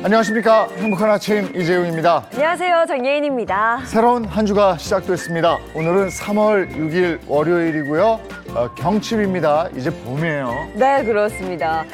안녕하십니까. 행복한 아침 이재용입니다. 안녕하세요. 정예인입니다. 새로운 한 주가 시작됐습니다. 오늘은 3월 6일 월요일이고요. 경칩입니다. 이제 봄이에요. 네, 그렇습니다.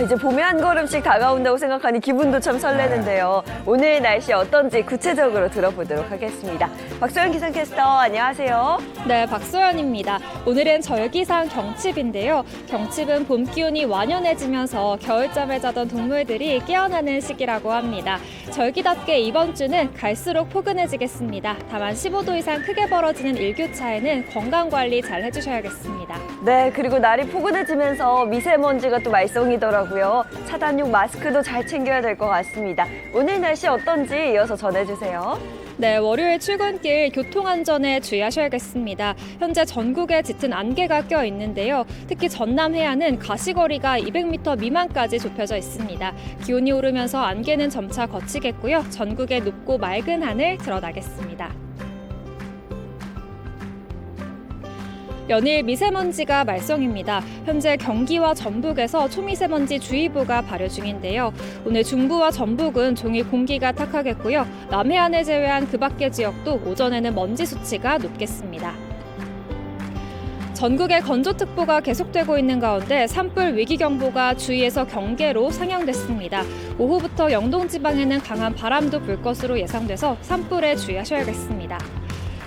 이제 봄에 한 걸음씩 다가온다고 생각하니 기분도 참 설레는데요. 오늘 날씨 어떤지 구체적으로 들어보도록 하겠습니다. 박소연 기상캐스터, 안녕하세요. 네, 박소연입니다. 오늘은 절기상 경칩인데요. 경칩은 봄 기운이 완연해지면서 겨울잠을 자던 동물들이 깨어나는 시기라고 합니다. 절기답게 이번 주는 갈수록 포근해지겠습니다. 다만 15도 이상 크게 벌어지는 일교차에는 건강관리 잘 해주셔야겠습니다. 네, 그리고 날이 포근해지면서 미세먼지가 또 말썽이더라고요. 차단용 마스크도 잘 챙겨야 될 것 같습니다. 오늘 날씨 어떤지 이어서 전해주세요. 네, 월요일 출근길 교통안전에 주의하셔야겠습니다. 현재 전국에 짙은 안개가 껴 있는데요. 특히 전남 해안은 가시거리가 200m 미만까지 좁혀져 있습니다. 기온이 오르면서 안개는 점차 걷히겠고요. 전국에 높고 맑은 하늘 드러나겠습니다. 연일 미세먼지가 말썽입니다. 현재 경기와 전북에서 초미세먼지 주의보가 발효 중인데요. 오늘 중부와 전북은 종일 공기가 탁하겠고요. 남해안을 제외한 그 밖의 지역도 오전에는 먼지 수치가 높겠습니다. 전국에 건조특보가 계속되고 있는 가운데 산불 위기경보가 주의에서 경계로 상향됐습니다. 오후부터 영동 지방에는 강한 바람도 불 것으로 예상돼서 산불에 주의하셔야겠습니다.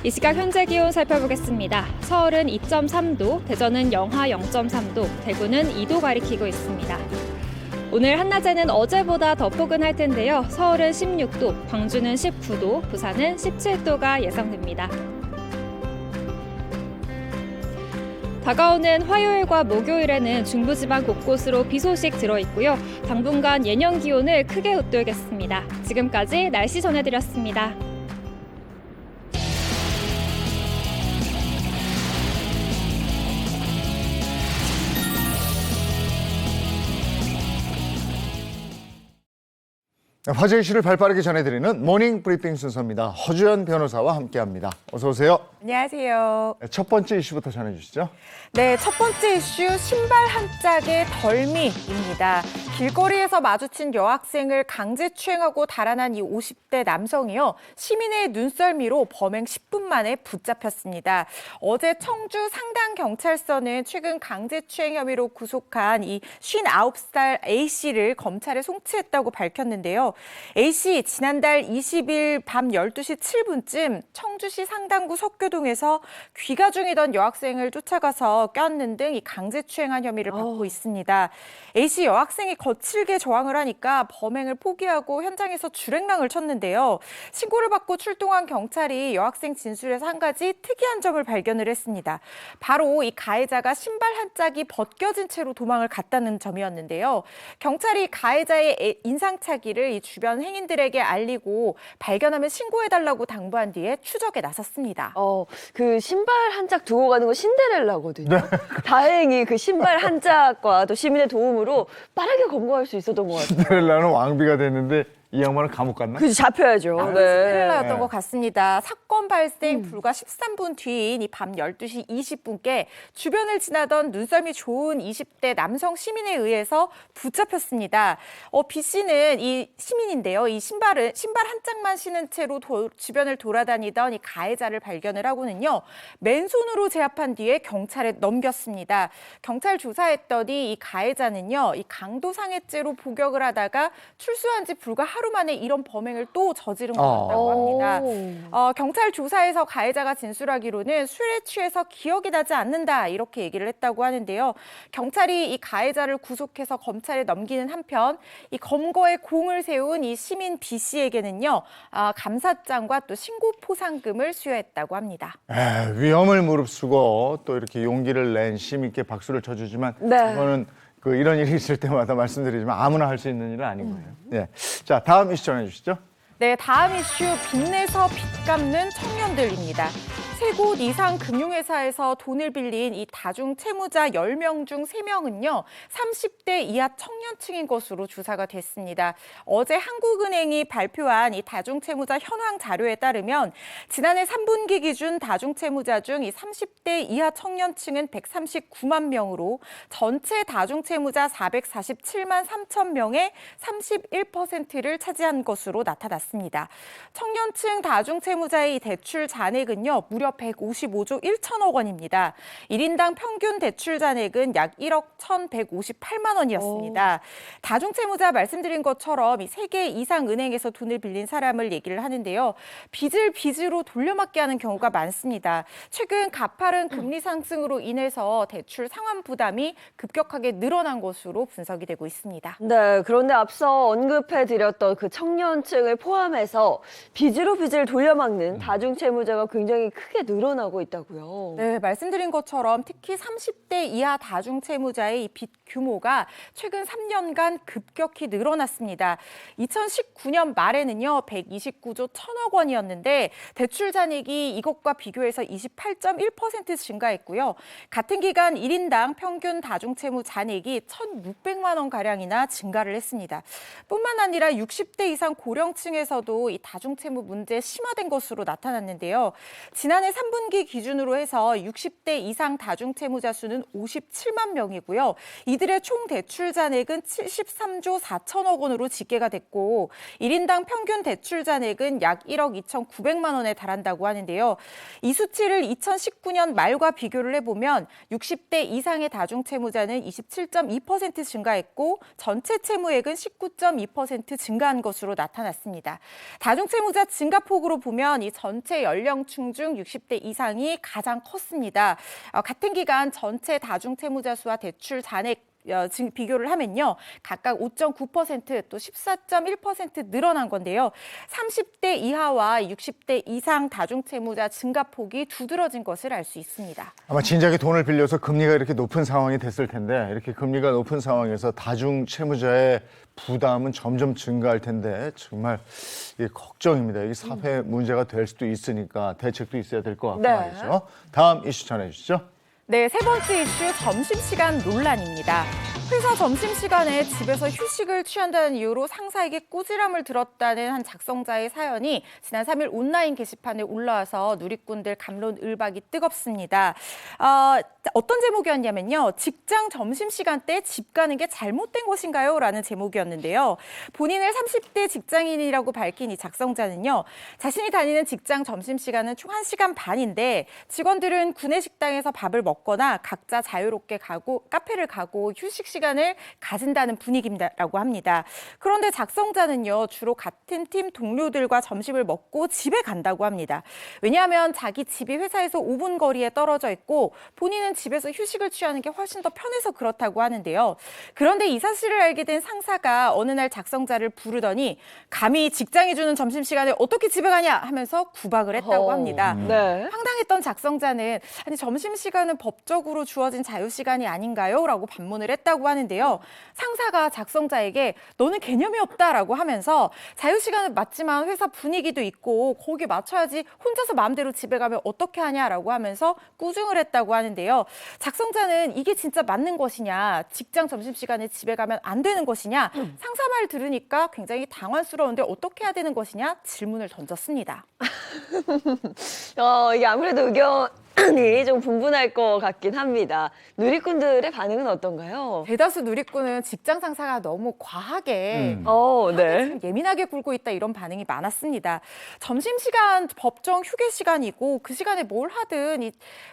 이 시각 현재 기온 살펴보겠습니다. 서울은 2.3도, 대전은 영하 0.3도, 대구는 2도 가리키고 있습니다. 오늘 한낮에는 어제보다 더 포근할 텐데요. 서울은 16도, 광주는 19도, 부산은 17도가 예상됩니다. 다가오는 화요일과 목요일에는 중부지방 곳곳으로 비 소식 들어있고요. 당분간 예년 기온을 크게 웃돌겠습니다. 지금까지 날씨 전해드렸습니다. 화제 이슈를 발빠르게 전해드리는 모닝 브리핑 순서입니다. 허주연 변호사와 함께합니다. 어서 오세요. 안녕하세요. 첫 번째 이슈부터 전해주시죠. 네, 첫 번째 이슈 신발 한 짝의 덜미입니다. 길거리에서 마주친 여학생을 강제추행하고 달아난 이 50대 남성이요. 시민의 눈썰미로 범행 10분 만에 붙잡혔습니다. 어제 청주 상당경찰서는 최근 강제추행 혐의로 구속한 이 59살 A씨를 검찰에 송치했다고 밝혔는데요. A씨 지난달 20일 밤 12시 7분쯤 청주시 상당구 석교동에서 귀가 중이던 여학생을 쫓아가서 꼈는 등 이 강제추행한 혐의를 받고 있습니다. A씨 여학생이 거칠게 저항을 하니까 범행을 포기하고 현장에서 줄행랑을 쳤는데요. 신고를 받고 출동한 경찰이 여학생 진술에서 한 가지 특이한 점을 발견을 했습니다. 바로 이 가해자가 신발 한 짝이 벗겨진 채로 도망을 갔다는 점이었는데요. 경찰이 가해자의 인상착의를 이 주변 행인들에게 알리고 발견하면 신고해달라고 당부한 뒤에 추적에 나섰습니다. 그 신발 한 짝 두고 가는 거 신데렐라거든요. 다행히 그 신발 한 짝과 또 시민의 도움으로 빠르게 검거할 수 있었던 것 같아요. 신데렐라는 왕비가 됐는데 이 양반은 감옥 갔나? 그치, 잡혀야죠. 스릴러였던 것 같습니다. 사건 발생 불과 13분 뒤인 이 밤 12시 20분께 주변을 지나던 눈썰미 좋은 20대 남성 시민에 의해서 붙잡혔습니다. B 씨는 이 시민인데요. 이 신발 한 짝만 신은 채로 주변을 돌아다니던 이 가해자를 발견을 하고는요. 맨손으로 제압한 뒤에 경찰에 넘겼습니다. 경찰 조사했더니 이 가해자는요. 이 강도상해죄로 복역을 하다가 출소한 지 불과 하루 만에 이런 범행을 또 저지른 것 같다고 합니다. 경찰 조사에서 가해자가 진술하기로는 술에 취해서 기억이 나지 않는다 이렇게 얘기를 했다고 하는데요. 경찰이 이 가해자를 구속해서 검찰에 넘기는 한편 이 검거에 공을 세운 이 시민 B 씨에게는요. 감사장과 또 신고 포상금을 수여했다고 합니다. 위험을 무릅쓰고 또 이렇게 용기를 낸 시민께 박수를 쳐주지만 이거는 이런 일이 있을 때마다 말씀드리지만 아무나 할 수 있는 일은 아닌 거예요. 예. 자, 다음 이슈 전해주시죠. 네, 다음 이슈 빚내서 빚 갚는 청년들입니다. 3곳 이상 금융회사에서 돈을 빌린 이 다중채무자 10명 중 3명은요. 30대 이하 청년층인 것으로 조사가 됐습니다. 어제 한국은행이 발표한 이 다중채무자 현황 자료에 따르면 지난해 3분기 기준 다중채무자 중 이 30대 이하 청년층은 139만 명으로 전체 다중채무자 447만 3천 명의 31%를 차지한 것으로 나타났습니다. 청년층 다중채무자의 이 대출 잔액은요, 무려 155조 1천억 원입니다. 1인당 평균 대출 잔액은 약 1억 1,158만 원이었습니다. 다중채무자 말씀드린 것처럼 이 3개 이상 은행에서 돈을 빌린 사람을 얘기를 하는데요. 빚을 빚으로 돌려막기 하는 경우가 많습니다. 최근 가파른 금리 상승으로 인해서 대출 상환 부담이 급격하게 늘어난 것으로 분석이 되고 있습니다. 네, 그런데 앞서 언급해드렸던 그 청년층을 포함해서 빚으로 빚을 돌려막는 다중채무자가 굉장히 크게 늘어나고 있다고요. 네, 말씀드린 것처럼 특히 30대 이하 다중채무자의 이 빚 규모가 최근 3년간 급격히 늘어났습니다. 2019년 말에는요, 129조 1천억 원이었는데 대출 잔액이 이것과 비교해서 28.1% 증가했고요. 같은 기간 1인당 평균 다중채무 잔액이 1,600만 원가량이나 증가를 했습니다. 뿐만 아니라 60대 이상 고령층에서도 이 다중채무 문제 심화된 것으로 나타났는데요. 지난해 3분기 기준으로 해서 60대 이상 다중채무자 수는 57만 명이고요. 이들의 총 대출 잔액은 73조 4천억 원으로 집계가 됐고 1인당 평균 대출 잔액은 약 1억 2,900만 원에 달한다고 하는데요. 이 수치를 2019년 말과 비교를 해보면 60대 이상의 다중채무자는 27.2% 증가했고 전체 채무액은 19.2% 증가한 것으로 나타났습니다. 다중채무자 증가폭으로 보면 이 전체 연령층 중 60대 이상이 가장 컸습니다. 같은 기간 전체 다중채무자 수와 대출 잔액 비교를 하면요. 각각 5.9% 또 14.1% 늘어난 건데요. 30대 이하와 60대 이상 다중채무자 증가폭이 두드러진 것을 알 수 있습니다. 아마 진작에 돈을 빌려서 금리가 이렇게 높은 상황이 됐을 텐데 이렇게 금리가 높은 상황에서 다중채무자의 부담은 점점 증가할 텐데 정말 이게 걱정입니다. 이게 사회 문제가 될 수도 있으니까 대책도 있어야 될 것 같고 네. 말이죠. 다음 이슈 전해주시죠. 네, 세 번째 이슈 점심시간 논란입니다. 회사 점심시간에 집에서 휴식을 취한다는 이유로 상사에게 꾸지람을 들었다는 한 작성자의 사연이 지난 3일 온라인 게시판에 올라와서 누리꾼들 갑론을박이 뜨겁습니다. 어떤 제목이었냐면요. 직장 점심시간 때 집 가는 게 잘못된 것인가요? 라는 제목이었는데요. 본인을 30대 직장인이라고 밝힌 이 작성자는요. 자신이 다니는 직장 점심시간은 총 1시간 반인데 직원들은 구내식당에서 밥을 먹거나 각자 자유롭게 카페를 가고 휴식 시간을 가진다는 분위기라고 합니다. 그런데 작성자는요, 주로 같은 팀 동료들과 점심을 먹고 집에 간다고 합니다. 왜냐하면 자기 집이 회사에서 5분 거리에 떨어져 있고 본인은 집에서 휴식을 취하는 게 훨씬 더 편해서 그렇다고 하는데요. 그런데 이 사실을 알게 된 상사가 어느 날 작성자를 부르더니 감히 직장이 주는 점심시간에 어떻게 집에 가냐 하면서 구박을 했다고 합니다. 네. 황당했던 작성자는 아니 점심시간은 법적으로 주어진 자유시간이 아닌가요? 라고 반문을 했다고 하는데요. 상사가 작성자에게 너는 개념이 없다라고 하면서 자유시간은 맞지만 회사 분위기도 있고 거기에 맞춰야지 혼자서 마음대로 집에 가면 어떻게 하냐라고 하면서 꾸중을 했다고 하는데요. 작성자는 이게 진짜 맞는 것이냐, 직장 점심시간에 집에 가면 안 되는 것이냐, 상사 말 들으니까 굉장히 당황스러운데 어떻게 해야 되는 것이냐 질문을 던졌습니다. 이게 아무래도 의견이 좀 분분할 것 같긴 합니다. 누리꾼들의 반응은 어떤가요? 대다수 누리꾼은 직장 상사가 너무 과하게 네. 예민하게 굴고 있다 이런 반응이 많았습니다. 점심시간 법정 휴게 시간이고 그 시간에 뭘 하든 이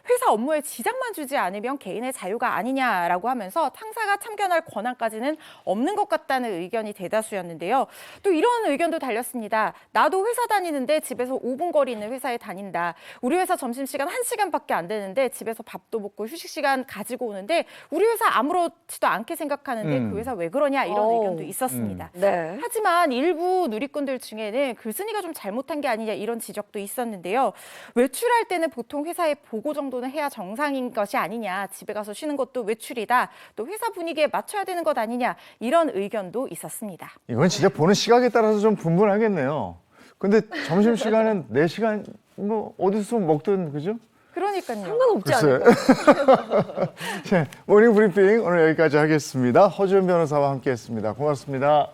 회사 업무에 지장만 주지 않으면 개인의 자유가 아니냐라고 하면서 상사가 참견할 권한까지는 없는 것 같다는 의견이 대다수였는데요. 또 이런 의견도 달렸습니다. 나도 회사 다니는데 집에서 5분 거리 있는 회사에 다닌다. 우리 회사 점심시간 1시간밖에 안 되는데 집에서 밥도 먹고 휴식 시간 가지고 오는데 우리 회사 아무렇지도 않게 생각하는데 그 회사 왜 그러냐 이런 의견도 있었습니다. 네. 하지만 일부 누리꾼들 중에는 글쓴이가 좀 잘못한 게 아니냐 이런 지적도 있었는데요. 외출할 때는 보통 회사에 보고 정도는 해야 정상인 것이 아니냐. 집에 가서 쉬는 것도 외출이다. 또 회사 분위기에 맞춰야 되는 것 아니냐. 이런 의견도 있었습니다. 이건 진짜 보는 시각에 따라서 좀 분분하겠네요. 근데 점심시간은 4시간 뭐 어디서 먹든 그죠? 그러니까요. 상관없지 글쎄. 않을까? 자, 모닝 브리핑 오늘 여기까지 하겠습니다. 허주연 변호사와 함께했습니다. 고맙습니다.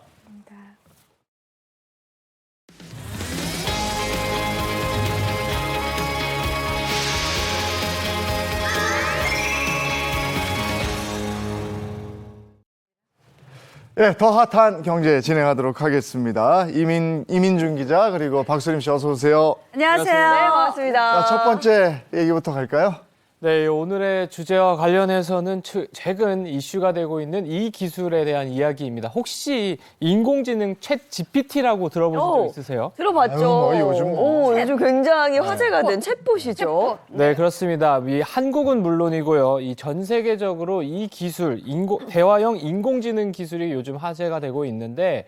예, 더 핫한 경제 진행하도록 하겠습니다. 이민준 기자 그리고 박수림 씨 어서 오세요. 안녕하세요. 네, 반갑습니다. 자, 첫 번째 얘기부터 갈까요? 네, 오늘의 주제와 관련해서는 최근 이슈가 되고 있는 이 기술에 대한 이야기입니다. 혹시 인공지능 챗 GPT라고 들어보신 적 있으세요? 들어봤죠. 아유, 뭐 요즘 뭐. 오, 요즘 굉장히 화제가 된 챗봇이죠. 네, 그렇습니다. 이 한국은 물론이고요. 이 전 세계적으로 이 기술, 대화형 인공지능 기술이 요즘 화제가 되고 있는데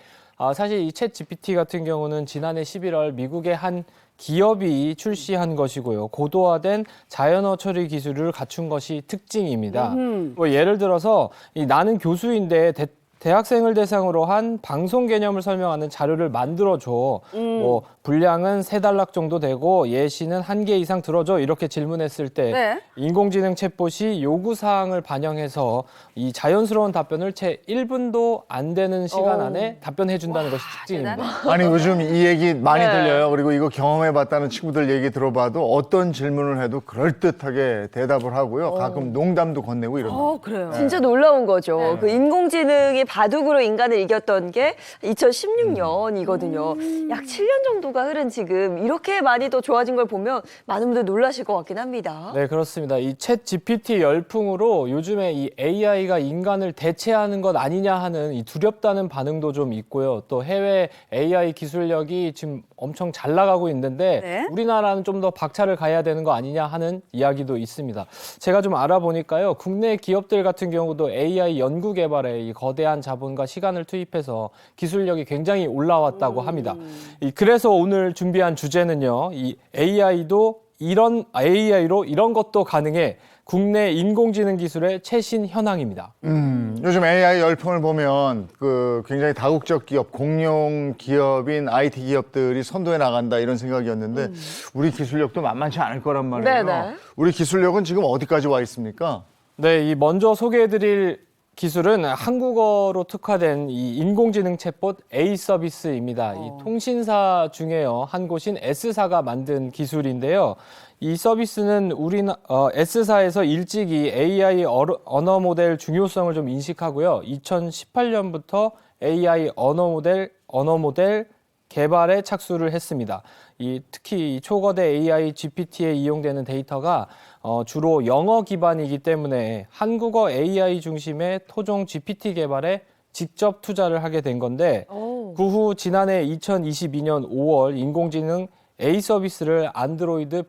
사실 이 챗 GPT 같은 경우는 지난해 11월 미국의 한 기업이 출시한 것이고요. 고도화된 자연어 처리 기술을 갖춘 것이 특징입니다. 뭐 예를 들어서 나는 교수인데 대학생을 대상으로 한 방송 개념을 설명하는 자료를 만들어줘. 뭐 분량은 3단락 정도 되고 예시는 1개 이상 들어줘. 이렇게 질문했을 때 네. 인공지능 챗봇이 요구사항을 반영해서 이 자연스러운 답변을 채 1분도 안 되는 시간 안에 답변해준다는 것이 특징입니다. 아니 요즘 이 얘기 많이 네. 들려요. 그리고 이거 경험해봤다는 친구들 얘기 들어봐도 어떤 질문을 해도 그럴듯하게 대답을 하고요. 가끔 농담도 건네고 이럽니다. 그래요. 진짜 놀라운 거죠. 그 인공지능이 바둑으로 인간을 이겼던 게 2016년이거든요. 약 7년 정도가 흐른 지금 이렇게 많이 더 좋아진 걸 보면 많은 분들 놀라실 것 같긴 합니다. 네, 그렇습니다. 이 챗 GPT 열풍으로 요즘에 이 AI가 인간을 대체하는 것 아니냐 하는 이 두렵다는 반응도 좀 있고요. 또 해외 AI 기술력이 지금 엄청 잘 나가고 있는데 네. 우리나라는 좀 더 박차를 가야 되는 거 아니냐 하는 이야기도 있습니다. 제가 좀 알아보니까요. 국내 기업들 같은 경우도 AI 연구 개발에 이 거대한 자본과 시간을 투입해서 기술력이 굉장히 올라왔다고 합니다. 그래서 오늘 준비한 주제는요. 이 AI로 이런 것도 가능해. 국내 인공지능 기술의 최신 현황입니다. 요즘 AI 열풍을 보면 그 굉장히 다국적 기업, 공룡 기업인 IT 기업들이 선도해 나간다 이런 생각이었는데 우리 기술력도 만만치 않을 거란 말이에요. 네네. 우리 기술력은 지금 어디까지 와 있습니까? 네, 이 먼저 소개해드릴 기술은 한국어로 특화된 이 인공지능 챗봇 A 서비스입니다. 이 통신사 중에요 한 곳인 S사가 만든 기술인데요. 이 서비스는 S사에서 일찍이 AI 언어 모델 중요성을 좀 인식하고요. 2018년부터 AI 언어 모델 개발에 착수를 했습니다. 특히 초거대 AI GPT에 이용되는 데이터가 주로 영어 기반이기 때문에 한국어 AI 중심의 토종 GPT 개발에 직접 투자를 하게 된 건데 그 후 지난해 2022년 5월 인공지능 A 서비스를 안드로이드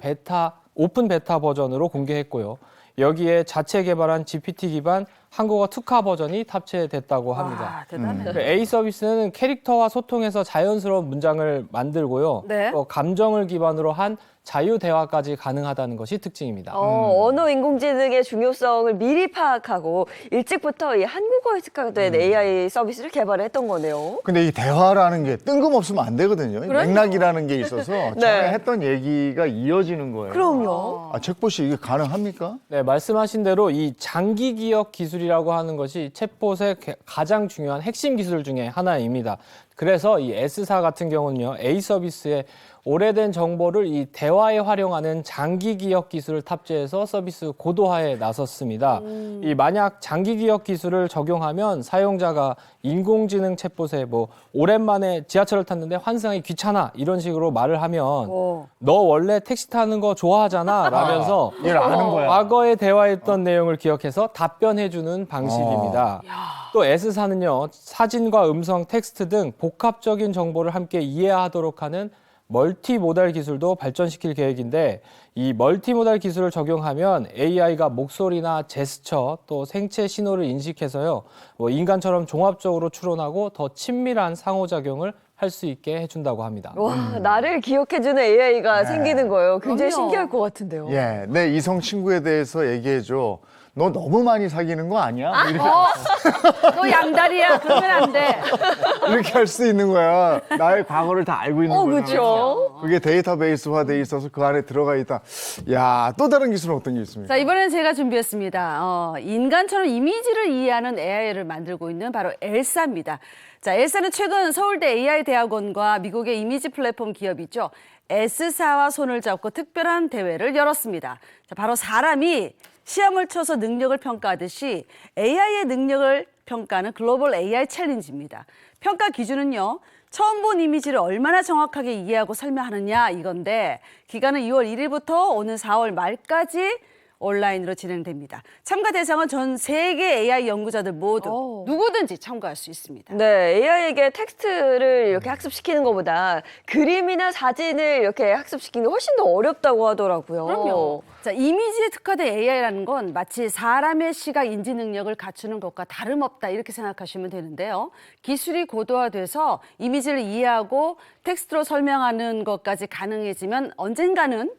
오픈 베타 버전으로 공개했고요. 여기에 자체 개발한 GPT 기반 한국어 특화 버전이 탑재됐다고 합니다. 대단해. A 서비스는 캐릭터와 소통해서 자연스러운 문장을 만들고요. 네. 또 감정을 기반으로 한 자유 대화까지 가능하다는 것이 특징입니다. 언어 인공지능의 중요성을 미리 파악하고 일찍부터 이 한국어에 특화된 AI 서비스를 개발했던 거네요. 근데 이 대화라는 게 뜬금없으면 안 되거든요. 맥락이라는 게 있어서 전에 했던 얘기가 이어지는 거예요. 그럼요. 챗봇이 이게 가능합니까? 네, 말씀하신 대로 이 장기 기억 기술이라고 하는 것이 챗봇의 가장 중요한 핵심 기술 중에 하나입니다. 그래서 이 S사 같은 경우는요, A 서비스에 오래된 정보를 이 대화에 활용하는 장기 기억 기술을 탑재해서 서비스 고도화에 나섰습니다. 이 만약 장기 기억 기술을 적용하면 사용자가 인공지능 챗봇에 뭐 오랜만에 지하철을 탔는데 환승하기 귀찮아 이런 식으로 말을 하면 너 원래 택시 타는 거 좋아하잖아 라면서 얘를 아는 거야. 과거에 대화했던 내용을 기억해서 답변해주는 방식입니다. 또 S사는요, 사진과 음성, 텍스트 등 복합적인 정보를 함께 이해하도록 하는 멀티모달 기술도 발전시킬 계획인데 이 멀티모달 기술을 적용하면 AI가 목소리나 제스처 또 생체 신호를 인식해서요 인간처럼 종합적으로 추론하고 더 친밀한 상호작용을 할 수 있게 해준다고 합니다. 와, 나를 기억해주는 AI가 생기는 거예요. 굉장히 신기할 것 같은데요. 예, 내 이성 친구에 대해서 얘기해줘. 너 너무 많이 사귀는 거 아니야? 이렇게, 너 양다리야. 그러면 안 돼. 이렇게 할 수 있는 거야. 나의 과거를 다 알고 있는 거야. 그렇죠. 그게 데이터베이스화돼 있어서 그 안에 들어가 있다. 야, 또 다른 기술은 어떤 게 있습니까? 자, 이번엔 제가 준비했습니다. 인간처럼 이미지를 이해하는 AI를 만들고 있는 바로 엘사입니다. 자, 엘사는 최근 서울대 AI 대학원과 미국의 이미지 플랫폼 기업이죠. S사와 손을 잡고 특별한 대회를 열었습니다. 자, 바로 사람이 시험을 쳐서 능력을 평가하듯이 AI의 능력을 평가하는 글로벌 AI 챌린지입니다. 평가 기준은요. 처음 본 이미지를 얼마나 정확하게 이해하고 설명하느냐 이건데 기간은 2월 1일부터 오는 4월 말까지 온라인으로 진행됩니다. 참가 대상은 전 세계 AI 연구자들 모두 누구든지 참가할 수 있습니다. 네, AI에게 텍스트를 이렇게 학습시키는 것보다 그림이나 사진을 이렇게 학습시키는 게 훨씬 더 어렵다고 하더라고요. 그럼요. 자, 이미지에 특화된 AI라는 건 마치 사람의 시각 인지 능력을 갖추는 것과 다름없다 이렇게 생각하시면 되는데요. 기술이 고도화돼서 이미지를 이해하고 텍스트로 설명하는 것까지 가능해지면 언젠가는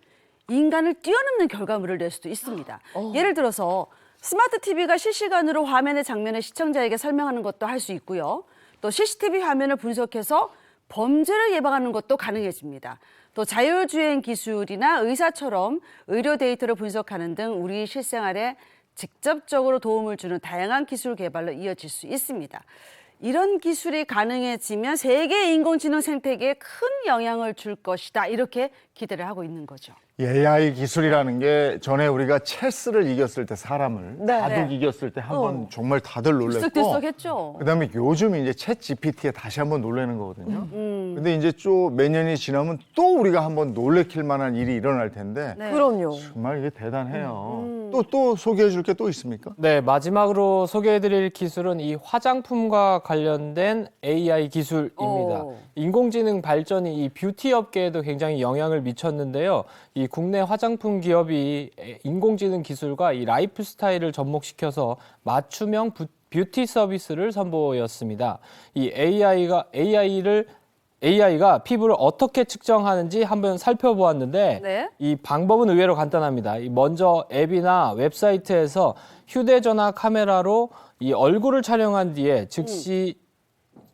인간을 뛰어넘는 결과물을 낼 수도 있습니다. 예를 들어서 스마트 TV가 실시간으로 화면의 장면을 시청자에게 설명하는 것도 할 수 있고요. 또 CCTV 화면을 분석해서 범죄를 예방하는 것도 가능해집니다. 또 자율주행 기술이나 의사처럼 의료 데이터를 분석하는 등 우리 실생활에 직접적으로 도움을 주는 다양한 기술 개발로 이어질 수 있습니다. 이런 기술이 가능해지면 세계 인공지능 생태계에 큰 영향을 줄 것이다. 이렇게 기대를 하고 있는 거죠. AI 기술이라는 게 전에 우리가 체스를 이겼을 때 사람을 네. 바둑 이겼을 때 한번 정말 다들 놀랬고 들썩들썩했죠. 그다음에 요즘 이제 챗 GPT에 다시 한번 놀라는 거거든요. 근데 이제 좀 몇 년이 지나면 또 우리가 한번 놀래킬 만한 일이 일어날 텐데 네. 그럼요. 정말 이게 대단해요. 또 소개해 줄 게 또 있습니까? 네, 마지막으로 소개해드릴 기술은 이 화장품과 관련된 AI 기술입니다. 오. 인공지능 발전이 이 뷰티 업계에도 굉장히 영향을 미쳤는데요. 이 국내 화장품 기업이 인공지능 기술과 이 라이프 스타일을 접목시켜서 맞춤형 뷰티 서비스를 선보였습니다. 이 AI가 피부를 어떻게 측정하는지 한번 살펴보았는데 네. 이 방법은 의외로 간단합니다. 먼저 앱이나 웹사이트에서 휴대전화 카메라로 이 얼굴을 촬영한 뒤에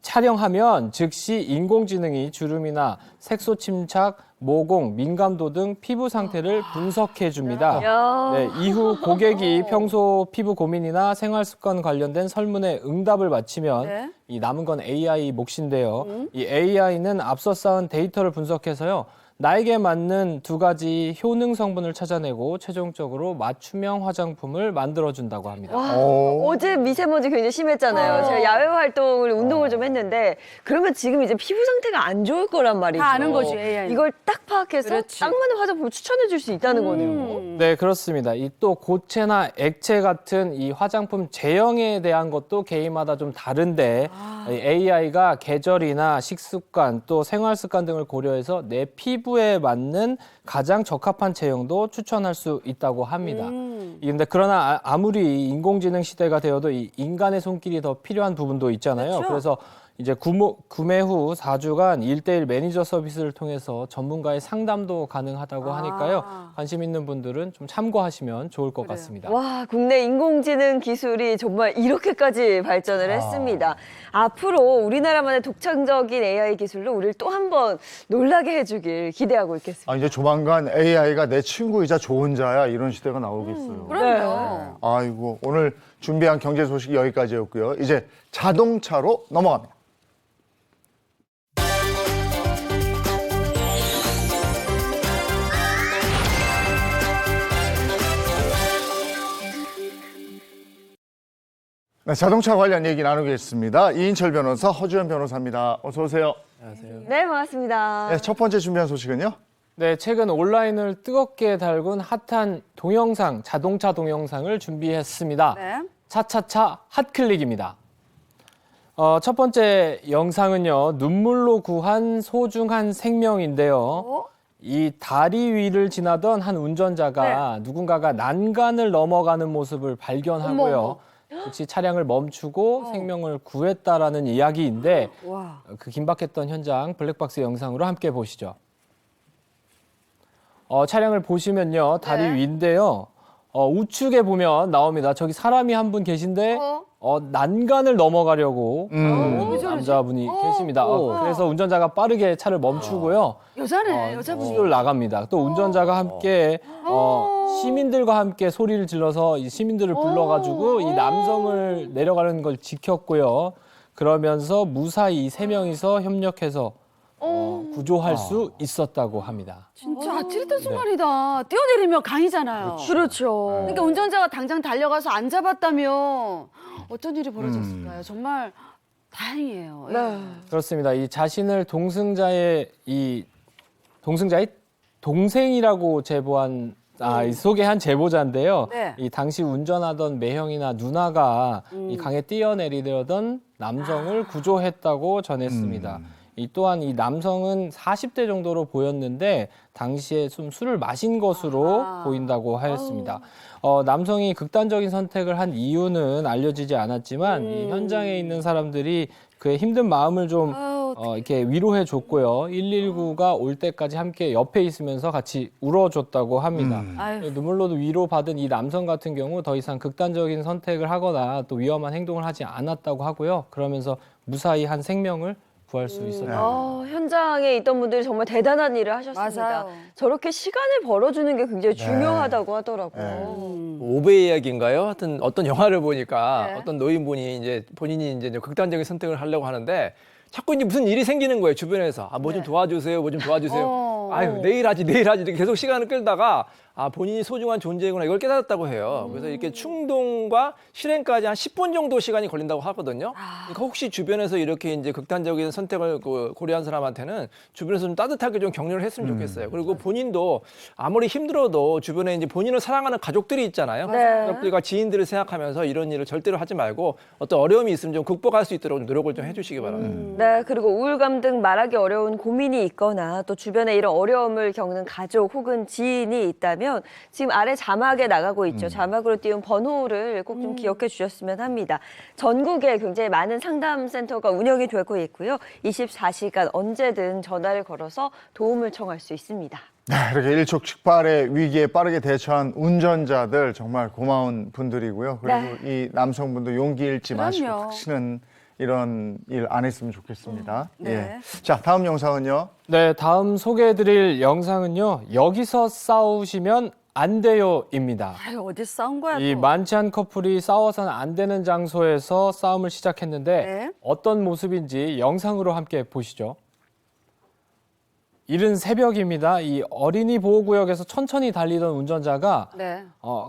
촬영하면 즉시 인공지능이 주름이나 색소 침착, 모공, 민감도 등 피부 상태를 분석해 줍니다. 야. 네, 이후 고객이 평소 피부 고민이나 생활 습관 관련된 설문에 응답을 마치면 네. 이 남은 건 AI 몫인데요. 이 AI는 앞서 쌓은 데이터를 분석해서요. 나에게 맞는 두 가지 효능 성분을 찾아내고 최종적으로 맞춤형 화장품을 만들어준다고 합니다. 와, 오. 어제 미세먼지 굉장히 심했잖아요. 제가 야외 활동을 운동을 좀 했는데 그러면 지금 이제 피부 상태가 안 좋을 거란 말이죠. 다 아는 거지, AI 는. 이걸 딱 파악해서 그렇지. 딱 맞는 화장품을 추천해 줄 수 있다는 거네요. 네, 그렇습니다. 이 또 고체나 액체 같은 이 화장품 제형에 대한 것도 개인마다 좀 다른데 AI가 계절이나 식습관 또 생활 습관 등을 고려해서 내 피부에 맞는 가장 적합한 제형도 추천할 수 있다고 합니다. 근데 그러나 아무리 인공지능 시대가 되어도 이 인간의 손길이 더 필요한 부분도 있잖아요. 그렇죠. 그래서 이제 구매 후 4주간 1대1 매니저 서비스를 통해서 전문가의 상담도 가능하다고 하니까요. 관심 있는 분들은 좀 참고하시면 좋을 것 같습니다. 와, 국내 인공지능 기술이 정말 이렇게까지 발전을 했습니다. 앞으로 우리나라만의 독창적인 AI 기술로 우리를 또 한 번 놀라게 해주길 기대하고 있겠습니다. 이제 조만간 AI가 내 친구이자 좋은 자야 이런 시대가 나오겠어요. 그럼요. 아이고 오늘 준비한 경제 소식이 여기까지였고요. 이제 자동차로 넘어갑니다. 네, 자동차 관련 얘기 나누겠습니다. 이인철 변호사, 허주연 변호사입니다. 어서 오세요. 네, 반갑습니다. 네, 첫 번째 준비한 소식은요? 네, 최근 온라인을 뜨겁게 달군 핫한 동영상, 자동차 동영상을 준비했습니다. 네. 차차차 핫클릭입니다. 첫 번째 영상은요, 눈물로 구한 소중한 생명인데요. 이 다리 위를 지나던 한 운전자가 누군가가 난간을 넘어가는 모습을 발견하고요. 어머. 즉시 차량을 멈추고 생명을 구했다라는 이야기인데 와. 그 긴박했던 현장 블랙박스 영상으로 함께 보시죠. 차량을 보시면요, 다리 네. 위인데요. 우측에 보면 나옵니다. 저기 사람이 한 분 계신데 난간을 넘어가려고 남자분이 계십니다. 그래서 운전자가 빠르게 차를 멈추고요. 여자네, 여자분이. 시를 나갑니다. 또 운전자가 함께 시민들과 함께 소리를 질러서 이 시민들을 불러가지고 이 남성을 내려가는 걸 지켰고요. 그러면서 무사히 세 명이서 협력해서 구조할 수 있었다고 합니다. 진짜 아찔했던 순간이다. 뛰어내리면 강이잖아요. 그렇죠. 그러니까 운전자가 당장 달려가서 안 잡았다면 어떤 일이 벌어졌을까요? 정말 다행이에요. 예. 네. 그렇습니다. 이 자신을 동승자의 동생이라고 제보한 이 소개한 제보자인데요. 네. 이 당시 운전하던 매형이나 누나가 이 강에 뛰어내리려던 남성을 구조했다고 전했습니다. 이 또한 이 남성은 40대 정도로 보였는데 당시에 좀 술을 마신 것으로 보인다고 하였습니다. 남성이 극단적인 선택을 한 이유는 알려지지 않았지만 이 현장에 있는 사람들이 그의 힘든 마음을 좀 이렇게 위로해 줬고요. 119가 올 때까지 함께 옆에 있으면서 같이 울어줬다고 합니다. 아유. 눈물로도 위로받은 이 남성 같은 경우 더 이상 극단적인 선택을 하거나 또 위험한 행동을 하지 않았다고 하고요. 그러면서 무사히 한 생명을 구할 수 있었다. 현장에 있던 분들이 정말 대단한 일을 하셨습니다. 맞아요. 저렇게 시간을 벌어주는 게 굉장히 중요하다고 하더라고요. 음. 오베이 이야기인가요? 하여튼 어떤 영화를 보니까 네. 어떤 노인분이 이제 본인이 이제 극단적인 선택을 하려고 하는데 자꾸 이제 무슨 일이 생기는 거예요, 주변에서. 뭐 좀 도와주세요, 뭐 좀 도와주세요. 아유, 내일 하지, 이렇게 계속 시간을 끌다가 본인이 소중한 존재구나 이걸 깨달았다고 해요. 그래서 이렇게 충동과 실행까지 한 10분 정도 시간이 걸린다고 하거든요. 그러니까 혹시 주변에서 이렇게 이제 극단적인 선택을 고려한 사람한테는 주변에서 좀 따뜻하게 좀 격려를 했으면 좋겠어요. 그리고 본인도 아무리 힘들어도 주변에 이제 본인을 사랑하는 가족들이 있잖아요. 네. 가족들과 지인들을 생각하면서 이런 일을 절대로 하지 말고 어떤 어려움이 있으면 좀 극복할 수 있도록 노력을 좀 해주시기 바랍니다. 네, 그리고 우울감 등 말하기 어려운 고민이 있거나 또 주변에 이런 어려움을 겪는 가족 혹은 지인이 있다면 지금 아래 자막에 나가고 있죠. 자막으로 띄운 번호를 꼭 좀 기억해 주셨으면 합니다. 전국에 굉장히 많은 상담센터가 운영이 되고 있고요. 24시간 언제든 전화를 걸어서 도움을 청할 수 있습니다. 네, 이렇게 일촉즉발의 위기에 빠르게 대처한 운전자들 정말 고마운 분들이고요. 그리고 이 남성분도 용기 잃지 마시고 그럼요. 다시는 이런 일 안 했으면 좋겠습니다. 네. 예. 자, 다음 영상은요. 네, 다음 소개해드릴 영상은요. 여기서 싸우시면 안 돼요입니다. 아유, 어디 싸운 거야? 이 또. 많지 않은 커플이 싸워서는 안 되는 장소에서 싸움을 시작했는데 네. 어떤 모습인지 영상으로 함께 보시죠. 이른 새벽입니다. 이 어린이 보호구역에서 천천히 달리던 운전자가 네.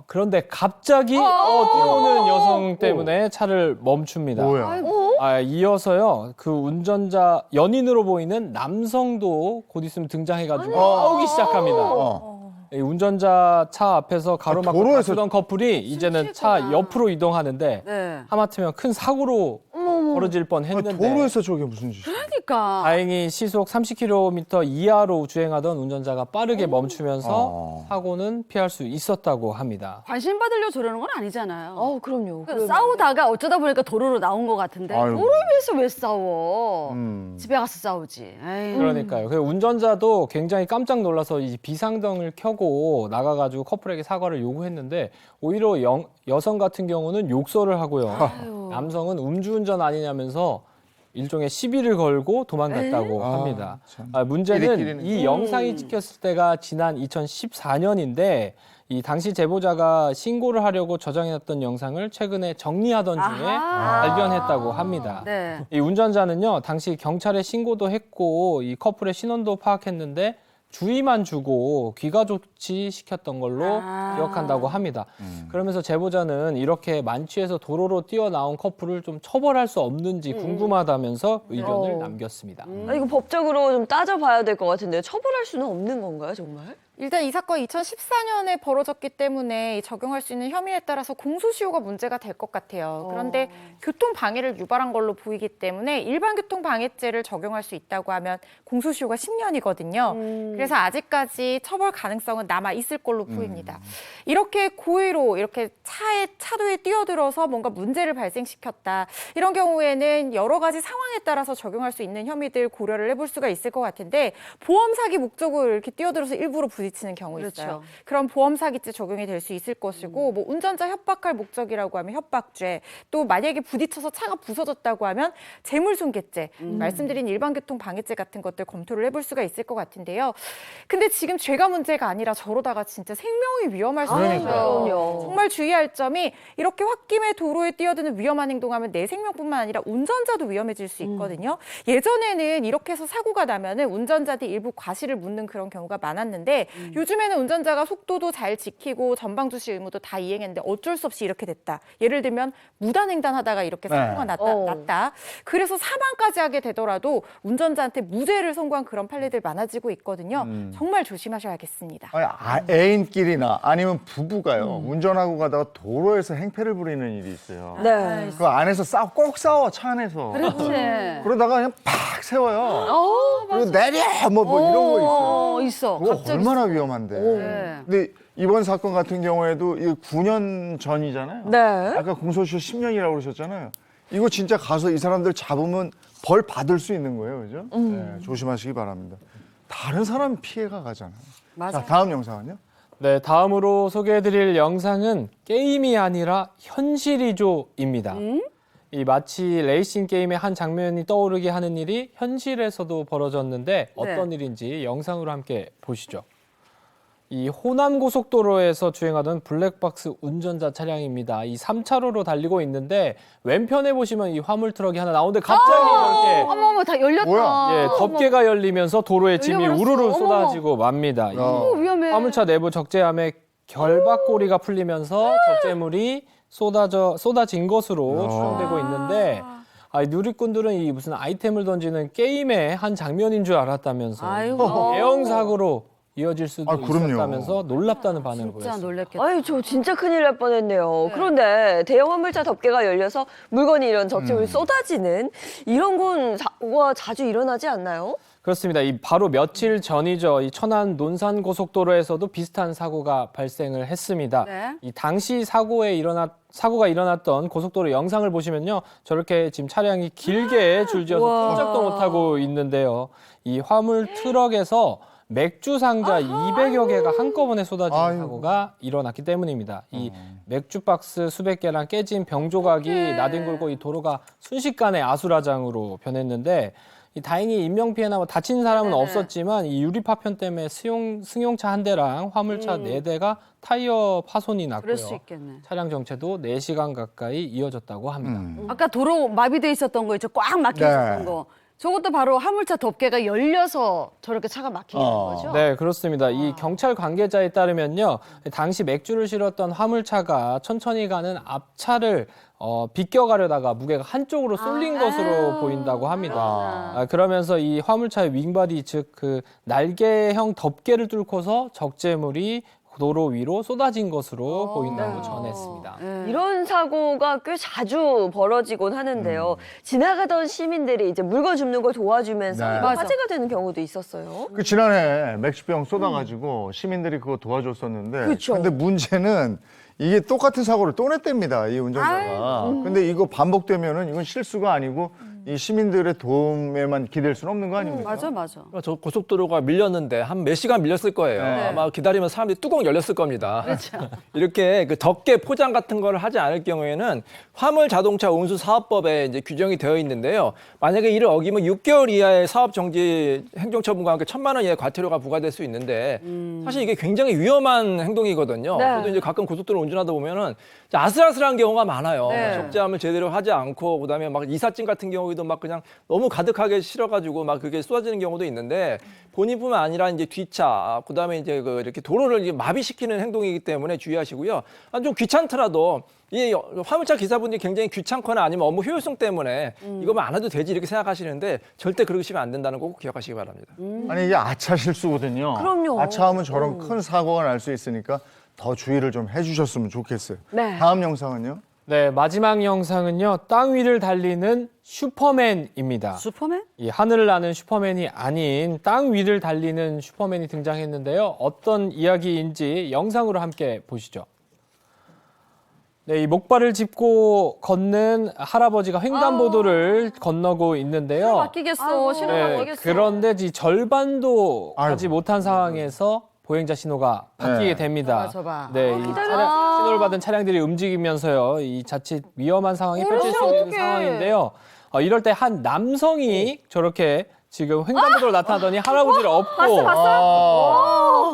그런데 갑자기 뛰어오는 여성 때문에 차를 멈춥니다. 뭐야? 이어서요, 그 운전자 연인으로 보이는 남성도 곧 있으면 등장해가지고 싸우기 시작합니다. 이 운전자 차 앞에서 가로막고 도로에서- 다투던 커플이 이제는 차 옆으로 이동하는데 네. 하마터면 큰 사고로 벌어질 뻔했는데 도로에서 저게 무슨 짓이야? 그러니까. 다행히 시속 30km 이하로 주행하던 운전자가 빠르게 멈추면서 사고는 피할 수 있었다고 합니다. 관심 받으려고 저러는 건 아니잖아요. 그럼요. 그 싸우다가 어쩌다 보니까 도로로 나온 것 같은데 아이고. 도로에서 왜 싸워? 음. 집에 가서 싸우지. 에이. 그러니까요. 그 운전자도 굉장히 깜짝 놀라서 이 비상등을 켜고 나가가지고 커플에게 사과를 요구했는데 오히려 여성 같은 경우는 욕설을 하고요. 남성은 음주운전 아니냐면서 일종의 시비를 걸고 도망갔다고 합니다. 참. 문제는 끼리끼리는. 이 영상이 찍혔을 때가 지난 2014년인데 이 당시 제보자가 신고를 하려고 저장해놨던 영상을 최근에 정리하던 중에 아하. 발견했다고 합니다. 네. 이 운전자는요, 당시 경찰에 신고도 했고 이 커플의 신원도 파악했는데 주의만 주고 귀가 조치 시켰던 걸로 기억한다고 합니다. 그러면서 제보자는 이렇게 만취해서 도로로 뛰어나온 커플을 좀 처벌할 수 없는지 궁금하다면서 의견을 남겼습니다. 이거 법적으로 좀 따져봐야 될 것 같은데요. 처벌할 수는 없는 건가요, 정말? 일단 이 사건 2014년에 벌어졌기 때문에 적용할 수 있는 혐의에 따라서 공소시효가 문제가 될 것 같아요. 그런데 교통방해를 유발한 걸로 보이기 때문에 일반 교통방해죄를 적용할 수 있다고 하면 공소시효가 10년이거든요. 그래서 아직까지 처벌 가능성은 남아 있을 걸로 보입니다. 이렇게 고의로 이렇게 차도에 뛰어들어서 뭔가 문제를 발생시켰다. 이런 경우에는 여러 가지 상황에 따라서 적용할 수 있는 혐의들 고려를 해볼 수가 있을 것 같은데 보험 사기 목적으로 이렇게 뛰어들어서 일부러 부딪힌 부딪히는 경우 있어요. 그렇죠. 그럼 보험 사기죄 적용이 될 수 있을 것이고 뭐 운전자 협박할 목적이라고 하면 협박죄, 또 만약에 부딪혀서 차가 부서졌다고 하면 재물손괴죄, 말씀드린 일반교통 방해죄 같은 것들 검토를 해볼 수가 있을 것 같은데요. 근데 지금 죄가 문제가 아니라 저러다가 진짜 생명이 위험할 수 있어요. 그럼요. 정말 주의할 점이 이렇게 홧김에 도로에 뛰어드는 위험한 행동하면 내 생명뿐만 아니라 운전자도 위험해질 수 있거든요. 예전에는 이렇게 해서 사고가 나면은 운전자들이 일부 과실을 묻는 그런 경우가 많았는데 요즘에는 운전자가 속도도 잘 지키고 전방 주시 의무도 다 이행했는데 어쩔 수 없이 이렇게 됐다. 예를 들면 무단횡단하다가 이렇게 사고가 났다. 그래서 사망까지 하게 되더라도 운전자한테 무죄를 선고한 그런 판례들 많아지고 있거든요. 정말 조심하셔야겠습니다. 아니, 애인끼리나 아니면 부부가요. 운전하고 가다가 도로에서 행패를 부리는 일이 있어요. 네. 그 안에서 꼭 싸워, 차 안에서. 그렇지. 그러다가 그냥 팍 세워요. 그리고 내려! 뭐 이런 거 있어요. 있어. 그거 갑자기 얼마나 위험한데. 네. 근데 이번 사건 같은 경우에도 이거 9년 전이잖아요. 네. 아까 공소시효 10년이라고 그러셨잖아요. 이거 진짜 가서 이 사람들 잡으면 벌 받을 수 있는 거예요. 그죠? 네, 조심하시기 바랍니다. 다른 사람 피해가 가잖아요. 맞아. 자, 다음 영상은요? 네, 다음으로 소개해드릴 영상은 게임이 아니라 현실이죠입니다. 이 마치 레이싱 게임의 한 장면이 떠오르게 하는 일이 현실에서도 벌어졌는데 어떤 일인지 영상으로 함께 보시죠. 이 호남 고속도로에서 주행하던 블랙박스 운전자 차량입니다. 이 3차로로 달리고 있는데 왼편에 보시면 이 화물 트럭이 하나 나오는데 갑자기 이렇게 어머머, 다 열렸다. 뭐야? 예, 덮개가 열리면서 도로에 짐이 열려버렸어. 우르르 어머. 쏟아지고 맙니다. 이 위험해. 화물차 내부 적재함에 결박고리가 풀리면서 적재물이 쏟아진 것으로 추정되고 있는데 이 누리꾼들은 이 무슨 아이템을 던지는 게임의 한 장면인 줄 알았다면서 아이고. 대형 사고로 이어질 수도 그럼요. 있었다면서 놀랍다는 반응을 진짜 보였습니다. 놀랬겠다. 아유, 저 진짜 큰일 날 뻔했네요. 그런데 대형 화물차 덮개가 열려서 물건이 이런 적재물이 쏟아지는 이런 건 사고가 자주 일어나지 않나요? 그렇습니다. 이 바로 며칠 전이죠. 이 천안 논산 고속도로에서도 비슷한 사고가 발생을 했습니다. 네. 이 당시 사고가 일어났던 고속도로 영상을 보시면요, 저렇게 지금 차량이 길게 줄지어서 꼼짝도 못하고 있는데요. 이 화물 트럭에서 맥주 상자 200여 개가 한꺼번에 쏟아지는 사고가 일어났기 때문입니다. 이 맥주 박스 수백 개랑 깨진 병 조각이 나뒹굴고 이 도로가 순식간에 아수라장으로 변했는데 다행히 인명 피해나 다친 사람은 없었지만 이 유리 파편 때문에 승용차 한 대랑 화물차 4대가 타이어 파손이 그럴 수 났고요. 있겠네. 차량 정체도 4시간 가까이 이어졌다고 합니다. 아까 도로 마비돼 있었던 거 있죠. 꽉 막혀 있었던 네. 거. 저것도 바로 화물차 덮개가 열려서 저렇게 차가 막히게 된 거죠? 네, 그렇습니다. 이 경찰 관계자에 따르면요, 당시 맥주를 실었던 화물차가 천천히 가는 앞차를 비껴가려다가 무게가 한쪽으로 쏠린 것으로 보인다고 합니다. 그러면서 이 화물차의 윙바디, 즉 그 날개형 덮개를 뚫고서 적재물이 도로 위로 쏟아진 것으로 보인다고 전했습니다. 이런 사고가 꽤 자주 벌어지곤 하는데요. 지나가던 시민들이 이제 물건 줍는 걸 도와주면서 네. 이거 맞아. 화제가 되는 경우도 있었어요. 그 지난해 맥주병 쏟아가지고 시민들이 그거 도와줬었는데. 그쵸. 근데 문제는 이게 똑같은 사고를 또 냈답니다, 이 운전자가. 근데 이거 반복되면은 이건 실수가 아니고 이 시민들의 도움에만 기댈 수는 없는 거 아닙니까? 맞아. 저 고속도로가 밀렸는데 한 몇 시간 밀렸을 거예요. 아마 기다리면 사람들이 뚜껑 열렸을 겁니다. 이렇게 그 덮개 포장 같은 걸 하지 않을 경우에는 화물 자동차 운수 사업법에 이제 규정이 되어 있는데요. 만약에 이를 어기면 6개월 이하의 사업 정지 행정처분과 함께 1,000만 원 이하의 과태료가 부과될 수 있는데 사실 이게 굉장히 위험한 행동이거든요. 네. 저도 이제 가끔 고속도로 운전하다 보면은 아슬아슬한 경우가 많아요. 네. 적재함을 제대로 하지 않고 그다음에 막 이삿짐 같은 경우에도 막 그냥 너무 가득하게 실어가지고 막 그게 쏟아지는 경우도 있는데 본인뿐만 아니라 이제 뒷차 그다음에 이제 이렇게 도로를 이제 마비시키는 행동이기 때문에 주의하시고요. 좀 귀찮더라도 이 화물차 기사분들이 굉장히 귀찮거나 아니면 업무 효율성 때문에 이거만 안 해도 되지 이렇게 생각하시는데 절대 그러시면 안 된다는 거 꼭 기억하시기 바랍니다. 아니, 이게 아차 실수거든요. 그럼요. 아차하면 저런 큰 사고가 날 수 있으니까 더 주의를 좀 해주셨으면 좋겠어요. 네. 다음 영상은요? 네, 마지막 영상은요, 땅 위를 달리는 슈퍼맨입니다. 슈퍼맨? 이 하늘을 나는 슈퍼맨이 아닌 땅 위를 달리는 슈퍼맨이 등장했는데요. 어떤 이야기인지 영상으로 함께 보시죠. 네, 이 목발을 짚고 걷는 할아버지가 횡단보도를 건너고 있는데요. 맡기겠어. 싫어 네, 맡기겠어. 그런데 이 절반도 아이고. 가지 못한 상황에서 보행자 신호가 바뀌게 네. 됩니다. 저봐. 네, 이 신호를 받은 차량들이 움직이면서요, 이 자칫 위험한 상황이 펼칠 수 있는 상황인데요. 이럴 때 한 남성이 저렇게 지금 횡단보도로 나타나더니 할아버지를 업고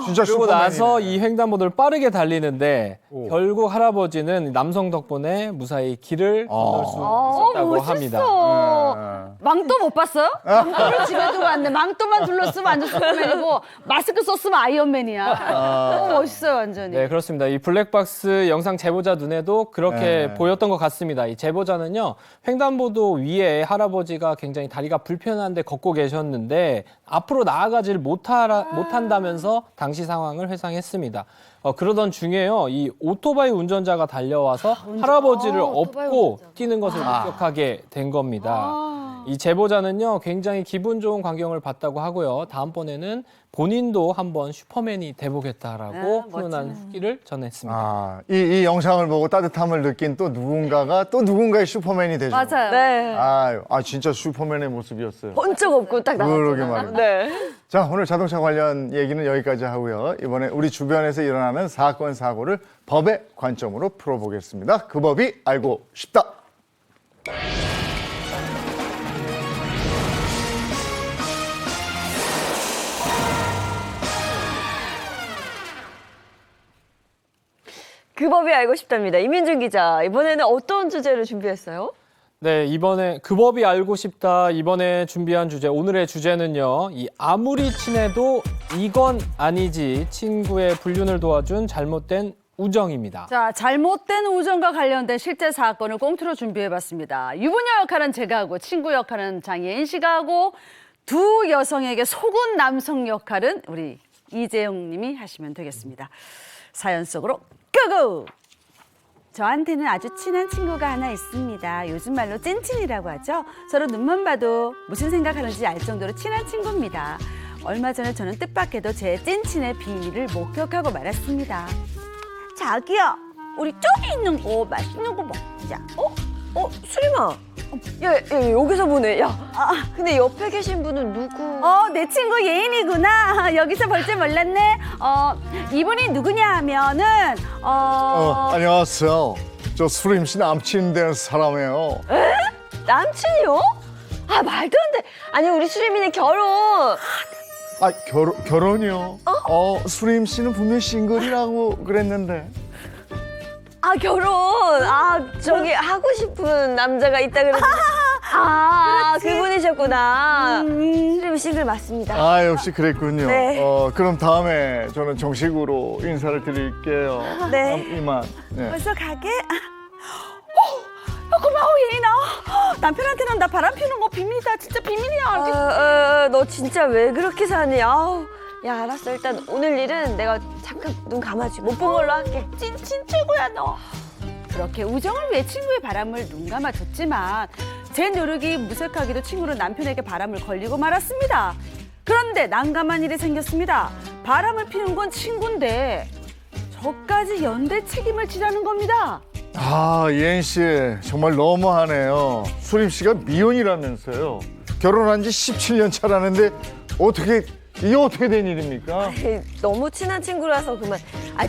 진짜 그러고 슈퍼맨이네. 나서 이 횡단보도를 빠르게 달리는데 결국 할아버지는 남성 덕분에 무사히 길을 건널 수 있었다고 합니다. 망토 못 봤어요? 망토를 집에 두고 왔는데 망토만 둘렀으면 완전 슈퍼맨이고 마스크 썼으면 아이언맨이야. 너무 멋있어요 완전히. 네, 그렇습니다. 이 블랙박스 영상 제보자 눈에도 그렇게 네. 보였던 것 같습니다. 이 제보자는요, 횡단보도 위에 할아버지가 굉장히 다리가 불편한데 걷고 계셨는데 앞으로 나아가지를 못한다면서 당시 상황을 회상했습니다. 그러던 중에요, 이 오토바이 운전자가 달려와서 할아버지를 오토바이 업고 운전자. 뛰는 것을 목격하게 된 겁니다. 이 제보자는요, 굉장히 기분 좋은 광경을 봤다고 하고요. 다음번에는 본인도 한번 슈퍼맨이 돼보겠다라고 훈훈한 후기를 전했습니다. 이 영상을 보고 따뜻함을 느낀 또 누군가가 또 누군가의 슈퍼맨이 되죠. 맞아요. 네. 진짜 슈퍼맨의 모습이었어요. 번쩍 없고 딱 나왔죠. 그러게 말이에요. 네. 자, 오늘 자동차 관련 얘기는 여기까지 하고요. 이번에 우리 주변에서 일어나는 사건, 사고를 법의 관점으로 풀어보겠습니다. 그 법이 알고 싶다. 그 법이 알고 싶답니다. 이민준 기자, 이번에는 어떤 주제를 준비했어요? 네, 이번에 그 법이 알고 싶다. 이번에 준비한 주제, 오늘의 주제는요, 이 아무리 친해도 이건 아니지 친구의 불륜을 도와준 잘못된 우정입니다. 자, 잘못된 우정과 관련된 실제 사건을 꽁트로 준비해봤습니다. 유부녀 역할은 제가 하고 친구 역할은 장예인 씨가 하고 두 여성에게 속은 남성 역할은 우리 이재용 님이 하시면 되겠습니다. 사연 속으로 고고! 저한테는 아주 친한 친구가 하나 있습니다. 요즘 말로 찐친이라고 하죠. 서로 눈만 봐도 무슨 생각하는지 알 정도로 친한 친구입니다. 얼마 전에 저는 뜻밖에도 제 찐친의 비밀을 목격하고 말았습니다. 자기야, 우리 저기 있는 거 맛있는 거 먹자. 수림아. 야, 여기서 보네. 야, 근데 옆에 계신 분은 누구? 내 친구 예인이구나. 여기서 볼 줄 몰랐네. 이분이 누구냐 하면은 안녕하세요. 저 수림 씨 남친 된 사람이에요. 남친이요? 말도 안 돼. 아니, 우리 수림이는 결혼. 결혼이요? 수림 씨는 분명 싱글이라고 그랬는데. 결혼. 저기 하고 싶은 남자가 있다 그래서. 그분이셨구나. 수림 싱글 맞습니다. 역시 그랬군요. 네. 그럼 다음에 저는 정식으로 인사를 드릴게요. 네. 이만. 네. 벌써 가게? 고마워 예인아. 남편한테는 나 바람 피우는 거 비밀이다. 진짜 비밀이야. 너 진짜 왜 그렇게 사니? 야, 알았어. 일단 오늘 일은 내가 잠깐 눈 감아주고 못 본 걸로 할게. 찐친 최고야 너. 그렇게 우정을 위해 친구의 바람을 눈 감아줬지만 제 노력이 무색하게도 친구는 남편에게 바람을 걸리고 말았습니다. 그런데 난감한 일이 생겼습니다. 바람을 피는 건 친구인데 저까지 연대 책임을 지라는 겁니다. 예인 씨 정말 너무하네요. 수림 씨가 미혼이라면서요. 결혼한 지 17년 차라는데 이게 어떻게 된 일입니까? 너무 친한 친구라서 그만.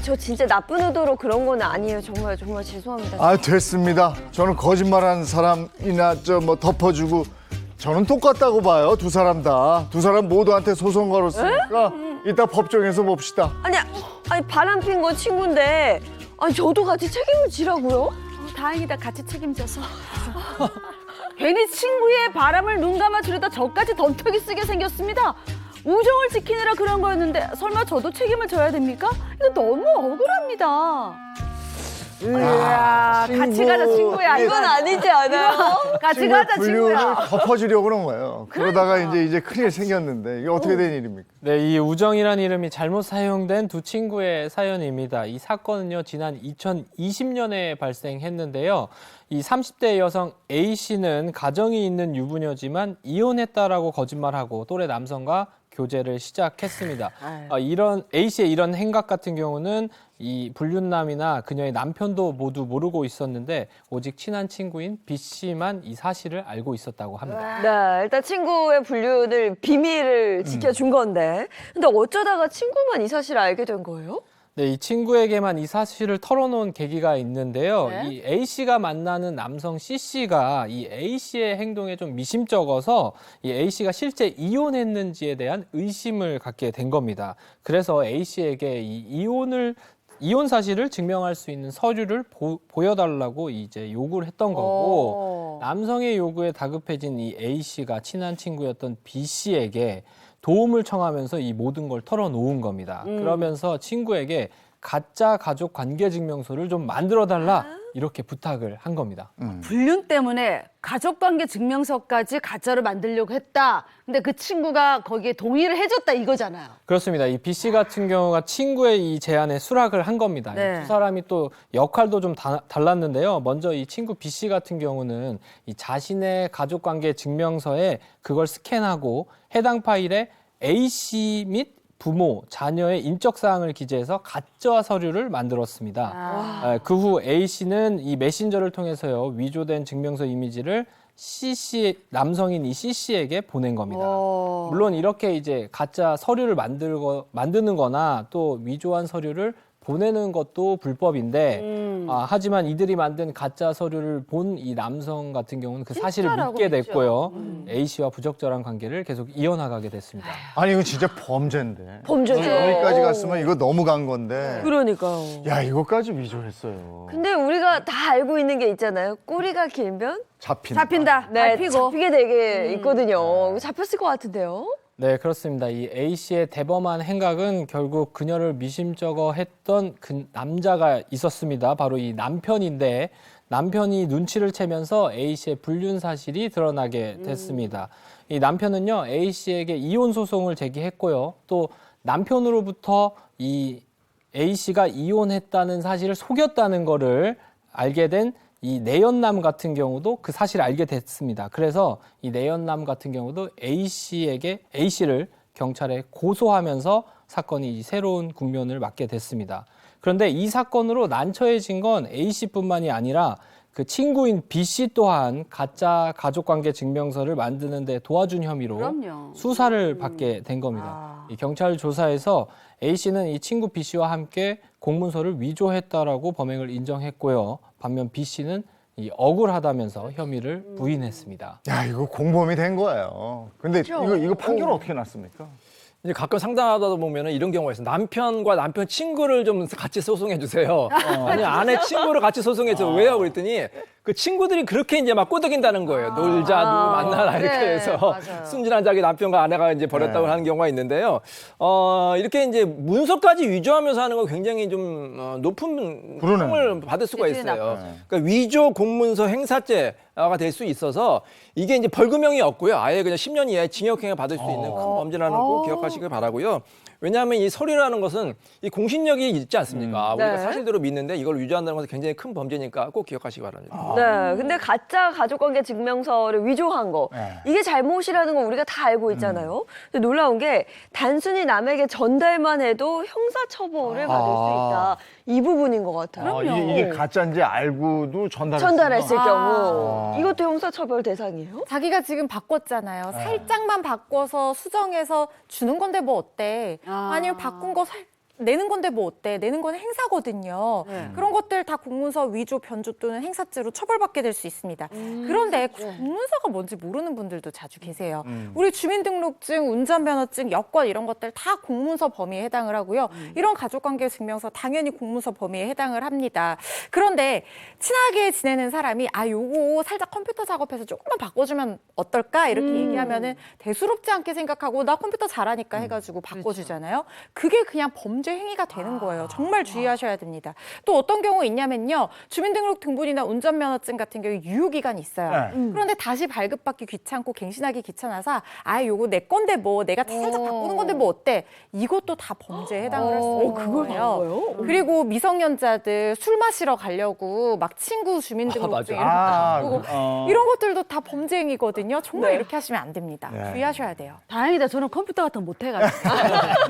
저 진짜 나쁜 의도로 그런 건 아니에요. 정말 죄송합니다. 됐습니다. 저는 거짓말하는 사람이나 덮어주고 저는 똑같다고 봐요. 두 사람 다. 두 사람 모두한테 소송 걸었으니까 이따 법정에서 봅시다. 아니 바람 핀 건 친구인데 저도 같이 책임을 지라고요? 다행이다 같이 책임져서. 괜히 친구의 바람을 눈 감아주려다 저까지 덤터기 쓰게 생겼습니다. 우정을 지키느라 그런 거였는데 설마 저도 책임을 져야 됩니까? 이거 너무 억울합니다. 같이 가자 친구야. 이건 아니지 않아요? 같이 가자 불륜을 친구야. 덮어주려고 그런 거예요. 그러다가 이제 큰일 생겼는데 이게 어떻게 된 일입니까? 네, 이 우정이란 이름이 잘못 사용된 두 친구의 사연입니다. 이 사건은요, 지난 2020년에 발생했는데요. 이 30대 여성 A 씨는 가정이 있는 유부녀지만 이혼했다라고 거짓말하고 또래 남성과 교제를 시작했습니다. 이런 A 씨의 이런 행각 같은 경우는 이 불륜남이나 그녀의 남편도 모두 모르고 있었는데 오직 친한 친구인 B 씨만 이 사실을 알고 있었다고 합니다. 네, 일단 친구의 불륜을 비밀을 지켜준 건데, 근데 어쩌다가 친구만 이 사실을 알게 된 거예요? 네, 이 친구에게만 이 사실을 털어놓은 계기가 있는데요. 네. 이 A 씨가 만나는 남성 C 씨가 이 A 씨의 행동에 좀 미심쩍어서 이 A 씨가 실제 이혼했는지에 대한 의심을 갖게 된 겁니다. 그래서 A 씨에게 이 이혼 사실을 증명할 수 있는 서류를 보여달라고 이제 요구를 했던 거고, 남성의 요구에 다급해진 이 A 씨가 친한 친구였던 B 씨에게 도움을 청하면서 이 모든 걸 털어놓은 겁니다. 그러면서 친구에게 가짜 가족 관계 증명서를 좀 만들어달라 이렇게 부탁을 한 겁니다. 불륜 때문에 가족관계 증명서까지 가짜로 만들려고 했다. 근데 그 친구가 거기에 동의를 해줬다 이거잖아요. 그렇습니다. 이 B 씨 같은 경우가 친구의 이 제안에 수락을 한 겁니다. 네. 이 두 사람이 또 역할도 좀 달랐는데요. 먼저 이 친구 B 씨 같은 경우는 이 자신의 가족관계 증명서에 그걸 스캔하고 해당 파일에 A 씨 및 부모, 자녀의 인적 사항을 기재해서 가짜 서류를 만들었습니다. 그 후 A 씨는 이 메신저를 통해서요, 위조된 증명서 이미지를 C 씨, 남성인 이 C 씨에게 보낸 겁니다. 물론 이렇게 이제 가짜 서류를 만드는 거나 또 위조한 서류를 보내는 것도 불법인데, 하지만 이들이 만든 가짜 서류를 본 이 남성 같은 경우는 그 사실을 진짜라고 믿게 믿죠. 됐고요. A 씨와 부적절한 관계를 계속 이어나가게 됐습니다. 아니 이거 진짜 범죄인데. 범죄죠. 여기까지 갔으면 이거 너무 간 건데. 그러니까요. 야 이거까지 위조했어요. 근데 우리가 다 알고 있는 게 있잖아요. 꼬리가 길면 잡힌다. 네, 밟히고. 잡히게 되게 있거든요. 잡혔을 것 같은데요. 네, 그렇습니다. 이 A 씨의 대범한 행각은 결국 그녀를 미심쩍어 했던 그 남자가 있었습니다. 바로 이 남편인데, 남편이 눈치를 채면서 A 씨의 불륜 사실이 드러나게 됐습니다. 이 남편은요, A 씨에게 이혼 소송을 제기했고요. 또 남편으로부터 이 A 씨가 이혼했다는 사실을 속였다는 거를 알게 된 이 내연남 같은 경우도 그 사실을 알게 됐습니다. 그래서 이 내연남 같은 경우도 A 씨를 경찰에 고소하면서 사건이 새로운 국면을 맞게 됐습니다. 그런데 이 사건으로 난처해진 건 A 씨뿐만이 아니라 그 친구인 B 씨 또한 가짜 가족관계 증명서를 만드는 데 도와준 혐의로 그럼요. 수사를 받게 된 겁니다. 이 경찰 조사에서 A 씨는 이 친구 B 씨와 함께 공문서를 위조했다라고 범행을 인정했고요. 반면 B 씨는 이 억울하다면서 혐의를 부인했습니다. 야 이거 공범이 된 거예요. 근데 이거 판결은 어떻게 났습니까? 이제 가끔 상담하다 보면은 이런 경우가 있어요. 남편과 남편 친구를 좀 같이 소송해 주세요. 아니 아내 친구를 같이 소송해 주세요. 왜요? 그랬더니 그 친구들이 그렇게 이제 막 꼬드긴다는 거예요. 놀자, 누구 만나라 이렇게 네, 해서 맞아요. 순진한 자기 남편과 아내가 이제 벌였다고 네. 하는 경우가 있는데요. 이렇게 이제 문서까지 위조하면서 하는 거 굉장히 좀 높은 그러네. 형을 받을 수가 기준이 있어요. 나쁘죠. 그러니까 위조 공문서 행사죄가 될 수 있어서 이게 이제 벌금형이 없고요. 아예 그냥 10년 이하의 징역형을 받을 수 있는 큰 범죄라는 거 기억하시길 바라고요. 왜냐하면 이 서류라는 것은 이 공신력이 있지 않습니까? 우리가 네. 사실대로 믿는데 이걸 위조한다는 것은 굉장히 큰 범죄니까 꼭 기억하시기 바랍니다. 네, 근데 가짜 가족관계 증명서를 위조한 거 네. 이게 잘못이라는 건 우리가 다 알고 있잖아요. 근데 놀라운 게 단순히 남에게 전달만 해도 형사처벌을 받을 수 있다. 이 부분인 것 같아요. 이게 가짜인지 알고도 전달했을 아. 경우 이것도 형사처벌 대상이에요? 자기가 지금 바꿨잖아요. 살짝만 바꿔서 수정해서 주는 건데 뭐 어때? 아니면 바꾼 거 내는 건데 뭐 어때? 내는 건 행사거든요. 그런 것들 다 공문서 위조, 변조 또는 행사죄로 처벌받게 될 수 있습니다. 그런데 공문서가 뭔지 모르는 분들도 자주 계세요. 우리 주민등록증, 운전면허증, 여권 이런 것들 다 공문서 범위에 해당을 하고요. 이런 가족관계 증명서 당연히 공문서 범위에 해당을 합니다. 그런데 친하게 지내는 사람이 요거 살짝 컴퓨터 작업해서 조금만 바꿔주면 어떨까? 이렇게 얘기하면은 대수롭지 않게 생각하고 나 컴퓨터 잘하니까 해가지고 바꿔주잖아요. 그게 그냥 범죄 범죄 행위가 되는 거예요. 정말 주의하셔야 됩니다. 또 어떤 경우 있냐면요. 주민등록등본이나 운전면허증 같은 경우에 유효기간이 있어요. 네. 그런데 다시 발급받기 귀찮고 갱신하기 귀찮아서 아 요거 내 건데 뭐 내가 살짝 바꾸는 건데 뭐 어때? 이것도 다 범죄에 해당을 할 수 있는 거예요. 그리고 미성년자들 술 마시러 가려고 막 친구 주민등록증 이렇게 바꾸고 이런 것들도 다 범죄 행위거든요. 정말 이렇게 하시면 안 됩니다. 네. 주의하셔야 돼요. 다행이다. 저는 컴퓨터 같은 거 못해가지고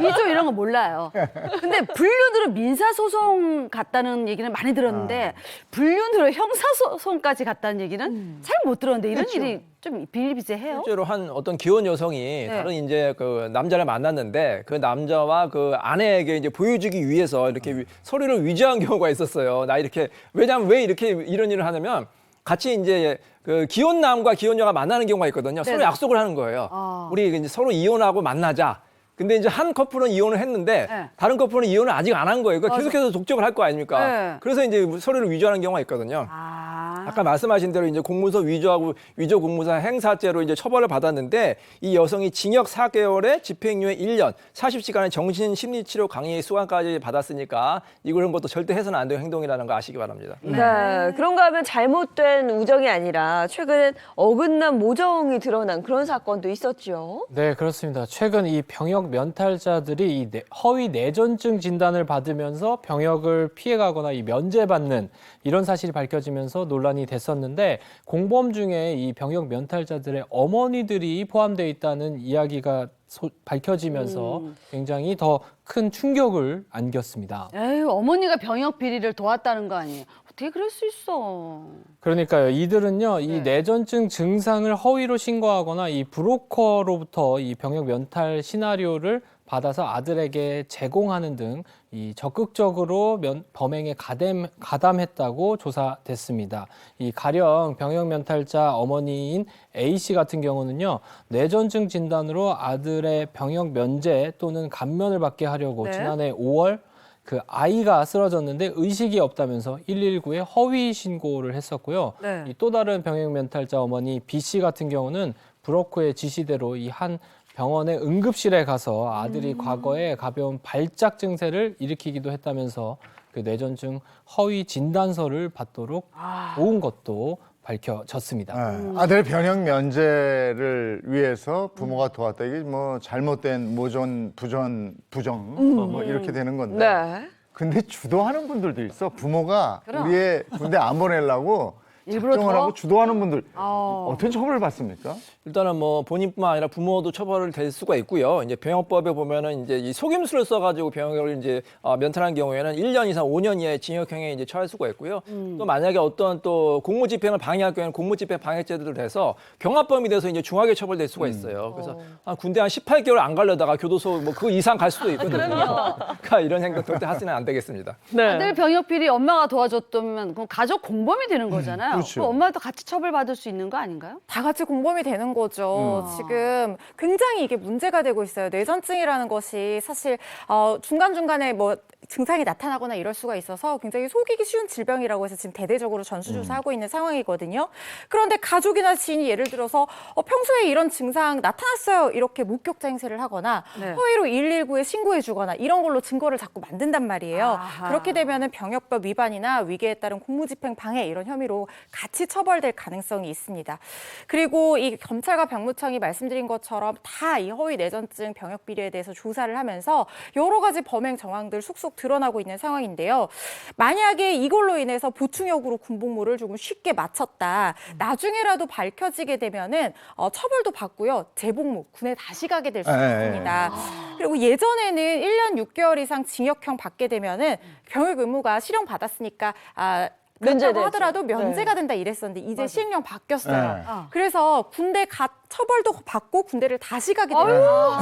위조 이런 거 몰라요. 근데 불륜으로 민사소송 갔다는 얘기는 많이 들었는데 불륜으로 형사소송까지 갔다는 얘기는 잘 못 들었는데 이런 일이 좀 비일비재해요. 실제로 한 어떤 기혼 여성이 다른 이제 그 남자를 만났는데 그 남자와 그 아내에게 이제 보여주기 위해서 이렇게 서류를 위조한 경우가 있었어요. 나 이렇게 왜냐면 왜 이렇게 이런 일을 하냐면 같이 이제 그 기혼남과 기혼여가 만나는 경우가 있거든요. 서로 약속을 하는 거예요. 우리 이제 서로 이혼하고 만나자. 근데 이제 한 커플은 이혼을 했는데 다른 커플은 이혼을 아직 안 한 거예요. 그러니까 계속해서 독점을 할 거 아닙니까? 네. 그래서 이제 서류를 위조하는 경우가 있거든요. 아까 말씀하신 대로 이제 공문서 위조하고 위조 공문서 행사죄로 이제 처벌을 받았는데 이 여성이 징역 4개월에 집행유예 1년, 40시간의 정신심리치료 강의 수강까지 받았으니까 이런 것도 절대 해서는 안 되는 행동이라는 거 아시기 바랍니다. 네. 그런가 하면 잘못된 우정이 아니라 최근엔 어긋난 모정이 드러난 그런 사건도 있었죠. 네, 그렇습니다. 최근 이 병역 면탈자들이 이 허위 내전증 진단을 받으면서 병역을 피해가거나 이 면제받는 이런 사실이 밝혀지면서 논란이 됐었는데 공범 중에 이 병역 면탈자들의 어머니들이 포함되어 있다는 이야기가 밝혀지면서 굉장히 더 큰 충격을 안겼습니다. 에휴, 어머니가 병역 비리를 도왔다는 거 아니에요. 어떻게 그럴 수 있어. 그러니까요. 이들은요, 이 내전증 증상을 허위로 신고하거나 이 브로커로부터 이 병역 면탈 시나리오를 받아서 아들에게 제공하는 등 이 적극적으로 범행에 가담했다고 조사됐습니다. 이 가령 병역 면탈자 어머니인 A 씨 같은 경우는요, 내전증 진단으로 아들의 병역 면제 또는 감면을 받게 하려고 지난해 5월 그 아이가 쓰러졌는데 의식이 없다면서 119에 허위 신고를 했었고요. 이 또 다른 병역 면탈자 어머니 B 씨 같은 경우는 브로커의 지시대로 이 한 병원의 응급실에 가서 아들이 과거에 가벼운 발작 증세를 일으키기도 했다면서 그 뇌전증 허위 진단서를 받도록 도운 것도 밝혀졌습니다. 아들 병역 면제를 위해서 부모가 도왔다. 이게 뭐 잘못된 모전, 부정 뭐 이렇게 되는 건데. 네. 근데 주도하는 분들도 있어. 부모가 우리의 군대 안 보내려고 일부러 작정을 더? 하고 주도하는 분들 어떤 처벌을 받습니까? 일단은 뭐 본인뿐만 아니라 부모도 처벌을 될 수가 있고요. 이제 병역법에 보면은 이제 이 속임수를 써가지고 병역을 이제 면탈한 경우에는 1년 이상 5년 이하의 징역형에 이제 처할 수가 있고요. 또 만약에 어떤 또 공무집행을 방해할 경우에는 공무집행 방해죄도 돼서 경합범이 돼서 이제 중하게 처벌될 수가 있어요. 그래서 군대 한 18개월 안 가려다가 교도소 뭐 그 이상 갈 수도 있거든요. 그러니까 이런 행동 절대 하시면 안 되겠습니다. 아들 병역 비리 엄마가 도와줬다면 그럼 가족 공범이 되는 거잖아요. 그렇죠. 그럼 엄마도 같이 처벌받을 수 있는 거 아닌가요? 다 같이 공범이 되는 거죠. 지금 굉장히 이게 문제가 되고 있어요. 뇌전증이라는 것이 사실 중간중간에 뭐 증상이 나타나거나 이럴 수가 있어서 굉장히 속이기 쉬운 질병이라고 해서 지금 대대적으로 전수조사하고 있는 상황이거든요. 그런데 가족이나 지인이 예를 들어서 평소에 이런 증상 나타났어요. 이렇게 목격자 행세를 하거나 허위로 119에 신고해 주거나 이런 걸로 증거를 자꾸 만든단 말이에요. 그렇게 되면은 병역법 위반이나 위계에 따른 공무집행 방해 이런 혐의로 같이 처벌될 가능성이 있습니다. 그리고 이 검찰과 병무청이 말씀드린 것처럼 다 이 허위 내전증 병역 비리에 대해서 조사를 하면서 여러 가지 범행 정황들 속속 드러나고 있는 상황인데요. 만약에 이걸로 인해서 보충역으로 군복무를 조금 쉽게 마쳤다. 나중에라도 밝혀지게 되면은 처벌도 받고요. 재복무, 군에 다시 가게 될 수 있습니다. 그리고 예전에는 1년 6개월 이상 징역형 받게 되면은 병역 의무가 실형 받았으니까 면제되죠. 하더라도 면제가 된다 이랬었는데 이제 시행령 바뀌었어요. 그래서 군대 처벌도 받고 군대를 다시 가게 되는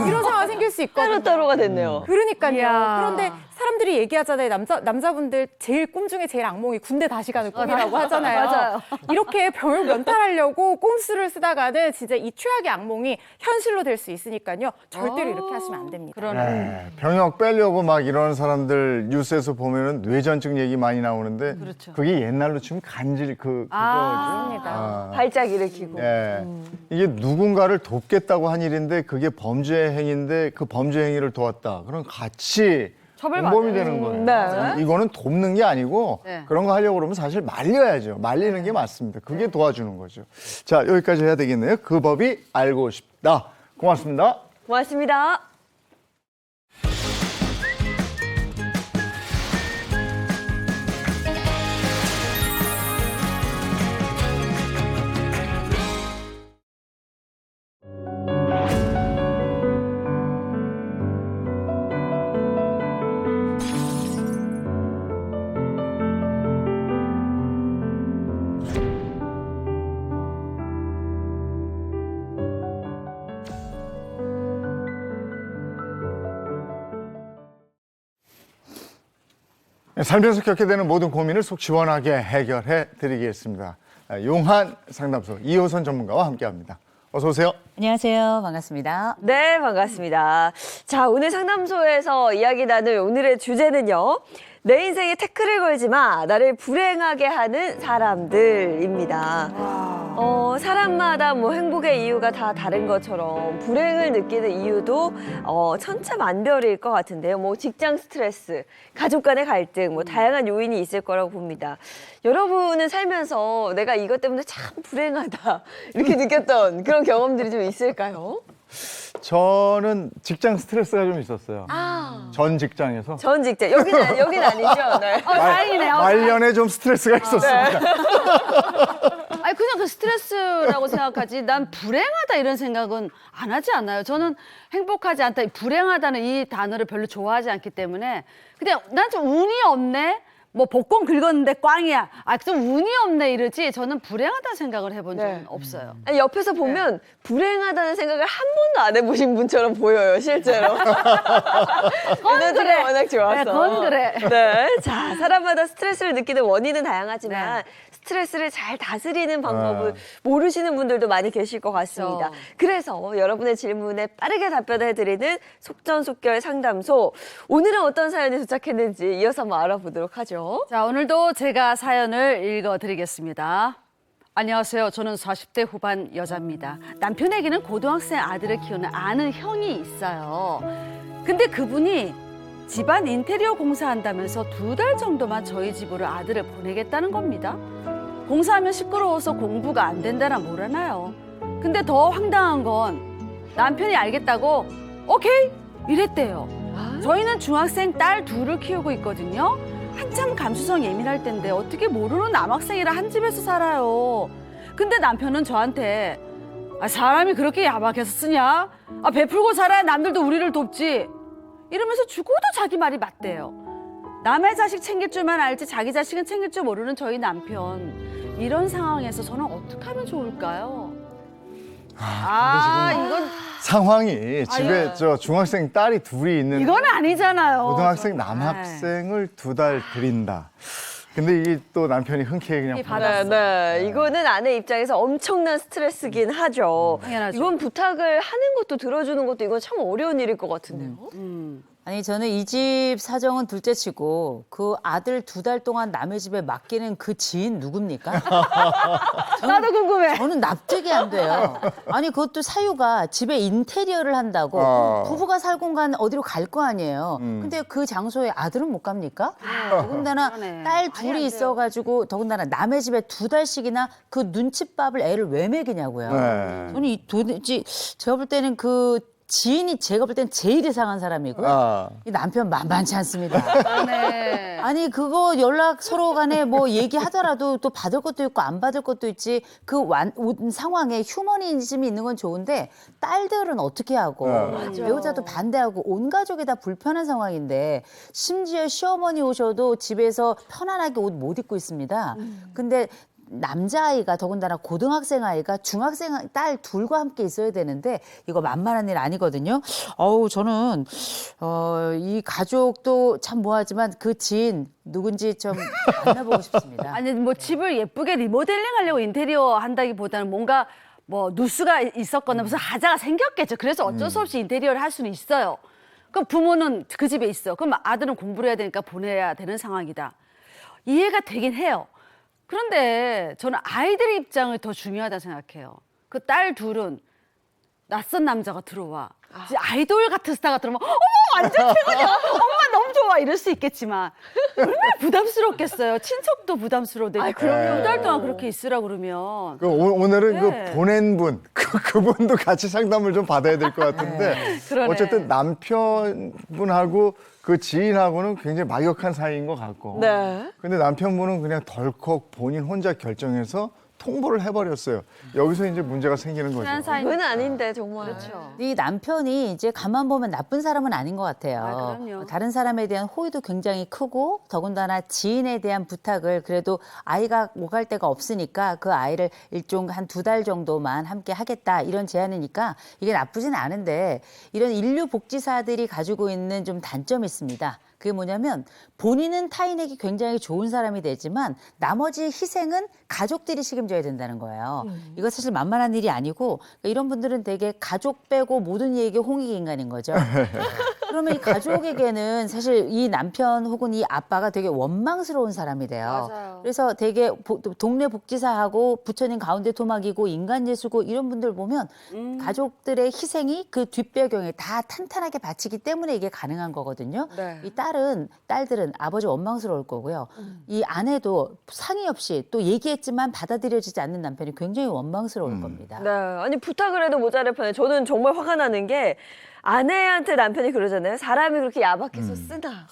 이런 상황이 생길 수 있거든요. 따로따로가 됐네요. 그러니까요. 이야. 그런데 사람들이 얘기하잖아요. 남자분들 제일 꿈 중에 제일 악몽이 군대 다시 가는 꿈이라고 하잖아요. 맞아요. 이렇게 병역 면탈하려고 꼼수를 쓰다가는 진짜 이 최악의 악몽이 현실로 될 수 있으니까요. 절대로 이렇게 하시면 안 됩니다. 네, 병역 빼려고 막 이러는 사람들 뉴스에서 보면은 뇌전증 얘기 많이 나오는데 그게 옛날로 치면 간질 그거죠. 맞습니다. 발작 일으키고. 예. 이게 누군가를 돕겠다고 한 일인데 그게 범죄 행위인데 그 범죄 행위를 도왔다. 그럼 같이 공범이 되는 거예요. 네. 이거는 돕는 게 아니고 네. 그런 거 하려고 그러면 사실 말려야죠. 말리는 게 맞습니다. 그게 도와주는 거죠. 자, 여기까지 해야 되겠네요. 그 법이 알고 싶다. 고맙습니다. 고맙습니다. 살면서 겪게 되는 모든 고민을 속 시원하게 해결해 드리겠습니다. 용한 상담소 이호선 전문가와 함께합니다. 어서 오세요. 안녕하세요. 반갑습니다. 네, 반갑습니다. 자, 오늘 상담소에서 이야기 나눌 오늘의 주제는요. 내 인생에 태클을 걸지 마. 나를 불행하게 하는 사람들입니다. 사람마다 뭐 행복의 이유가 다 다른 것처럼 불행을 느끼는 이유도 천차만별일 것 같은데요. 뭐 직장 스트레스, 가족 간의 갈등, 뭐 다양한 요인이 있을 거라고 봅니다. 여러분은 살면서 내가 이것 때문에 참 불행하다 이렇게 느꼈던 그런 경험들이 좀 있을까요? 저는 직장 스트레스가 좀 있었어요. 전 직장에서. 전 직장 여긴 아니죠. 네. 다행이네요. 말년에 좀 스트레스가 있었습니다. 아니 그냥 그 스트레스라고 생각하지 난 불행하다 이런 생각은 안 하지 않아요. 저는 행복하지 않다, 불행하다는 이 단어를 별로 좋아하지 않기 때문에 그냥 난 좀 운이 없네. 뭐 복권 긁었는데 꽝이야. 좀 운이 없네 이러지. 저는 불행하다 생각을 해본 적은 없어요. 아니, 옆에서 보면 불행하다는 생각을 한 번도 안 해보신 분처럼 보여요, 실제로. 에너지가 워낙 좋아서. 네, 그건 그래. 네, 자, 사람마다 스트레스를 느끼는 원인은 다양하지만 스트레스를 잘 다스리는 방법을 모르시는 분들도 많이 계실 것 같습니다. 그래서 여러분의 질문에 빠르게 답변해드리는 속전속결 상담소. 오늘은 어떤 사연이 도착했는지 이어서 한번 알아보도록 하죠. 자, 오늘도 제가 사연을 읽어드리겠습니다. 안녕하세요. 저는 40대 후반 여자입니다. 남편에게는 고등학생 아들을 키우는 아는 형이 있어요. 근데 그분이 집안 인테리어 공사한다면서 2달 정도만 저희 집으로 아들을 보내겠다는 겁니다. 공사하면 시끄러워서 공부가 안 된다나 뭐라나요. 근데 더 황당한 건 남편이 알겠다고 오케이 이랬대요. 저희는 중학생 딸 2을 키우고 있거든요. 한참 감수성 예민할 텐데 어떻게 모르는 남학생이랑 한 집에서 살아요. 근데 남편은 저한테 사람이 그렇게 야박해서 쓰냐? 베풀고 살아야 남들도 우리를 돕지. 이러면서 죽어도 자기 말이 맞대요. 남의 자식 챙길 줄만 알지 자기 자식은 챙길 줄 모르는 저희 남편. 이런 상황에서 저는 어떻게 하면 좋을까요? 이건 상황이 집에 저 중학생 딸이 2이 있는 이건 아니잖아요. 고등학생 남학생을 2달 들인다. 근데 이게 또 남편이 흔쾌히 그냥 네, 이거는 아내 입장에서 엄청난 스트레스긴 하죠. 당연하죠. 이건 부탁을 하는 것도 들어주는 것도 이건 참 어려운 일일 것 같은데요. 아니 저는 이 집 사정은 둘째치고 그 아들 2달 동안 남의 집에 맡기는 그 지인 누굽니까? 나도 궁금해. 저는 납득이 안 돼요. 아니 그것도 사유가 집에 인테리어를 한다고 부부가 살 공간 어디로 갈 거 아니에요. 근데 그 장소에 아들은 못 갑니까? 더군다나 그러네. 딸 2이 있어가지고 더군다나 남의 집에 2달씩이나 그 눈칫밥을 애를 왜 먹이냐고요. 네. 저는 이 도대체 제가 볼 때는 그 지인이 제가 볼 땐 제일 이상한 사람이고요. 이 남편 만만치 않습니다. 네. 아니 그거 연락 서로 간에 뭐 얘기하더라도 또 받을 것도 있고 안 받을 것도 있지 그 상황에 휴머니즘이 있는 건 좋은데 딸들은 어떻게 하고 배우자도 반대하고 온 가족이 다 불편한 상황인데 심지어 시어머니 오셔도 집에서 편안하게 옷 못 입고 있습니다. 근데 남자아이가 더군다나 고등학생 아이가 중학생 딸 2과 함께 있어야 되는데 이거 만만한 일 아니거든요. 저는 이 가족도 참 뭐하지만 그 지인 누군지 좀 만나보고 싶습니다. 아니 뭐 집을 예쁘게 리모델링 하려고 인테리어 한다기보다는 뭔가 뭐 누수가 있었거나 무슨 하자가 생겼겠죠. 그래서 어쩔 수 없이 인테리어를 할 수는 있어요. 그럼 부모는 그 집에 있어. 그럼 아들은 공부를 해야 되니까 보내야 되는 상황이다. 이해가 되긴 해요. 그런데 저는 아이들의 입장을 더 중요하다 생각해요. 그 딸 2은 낯선 남자가 들어와. 이제 아이돌 같은 스타가 들어오면 어머 완전 최고냐. 엄마 너무 좋아. 와 이럴 수 있겠지만 얼마나 부담스럽겠어요. 친척도 부담스러운데 아이, 그럼요. 2달 동안 그렇게 있으라 그러면. 오늘은 네. 그 보낸 분, 그분도 같이 상담을 좀 받아야 될 것 같은데 그러네. 어쨌든 남편분하고 그 지인하고는 굉장히 막역한 사이인 것 같고 네. 근데 남편분은 그냥 덜컥 본인 혼자 결정해서 통보를 해버렸어요. 여기서 이제 문제가 생기는 거죠. 친한 사이. 그건 아닌데 정말. 그렇죠. 이 남편이 이제 가만 보면 나쁜 사람은 아닌 것 같아요. 아, 그럼요. 다른 사람에 대한 호의도 굉장히 크고 더군다나 지인에 대한 부탁을 그래도 아이가 오갈 데가 없으니까 그 아이를 일종 한 2달 정도만 함께 하겠다 이런 제안이니까 이게 나쁘진 않은데 이런 인류 복지사들이 가지고 있는 좀 단점이 있습니다. 그게 뭐냐면 본인은 타인에게 굉장히 좋은 사람이 되지만 나머지 희생은 가족들이 책임져야 된다는 거예요. 이거 사실 만만한 일이 아니고 이런 분들은 되게 가족 빼고 모든 이에게 홍익 인간인 거죠. 그러면 이 가족에게는 사실 이 남편 혹은 이 아빠가 되게 원망스러운 사람이 돼요. 맞아요. 그래서 되게 동네 복지사하고 부처님 가운데 토막이고 인간예수고 이런 분들 보면 가족들의 희생이 그 뒷배경에 다 탄탄하게 바치기 때문에 이게 가능한 거거든요. 네. 이 딸들은 아버지 원망스러울 거고요. 이 아내도 상의 없이 또 얘기했지만 받아들여지지 않는 남편이 굉장히 원망스러울 겁니다. 네. 아니 부탁을 해도 모자랄 판에 저는 정말 화가 나는 게 아내한테 남편이 그러잖아요. 사람이 그렇게 야박해서 쓰나.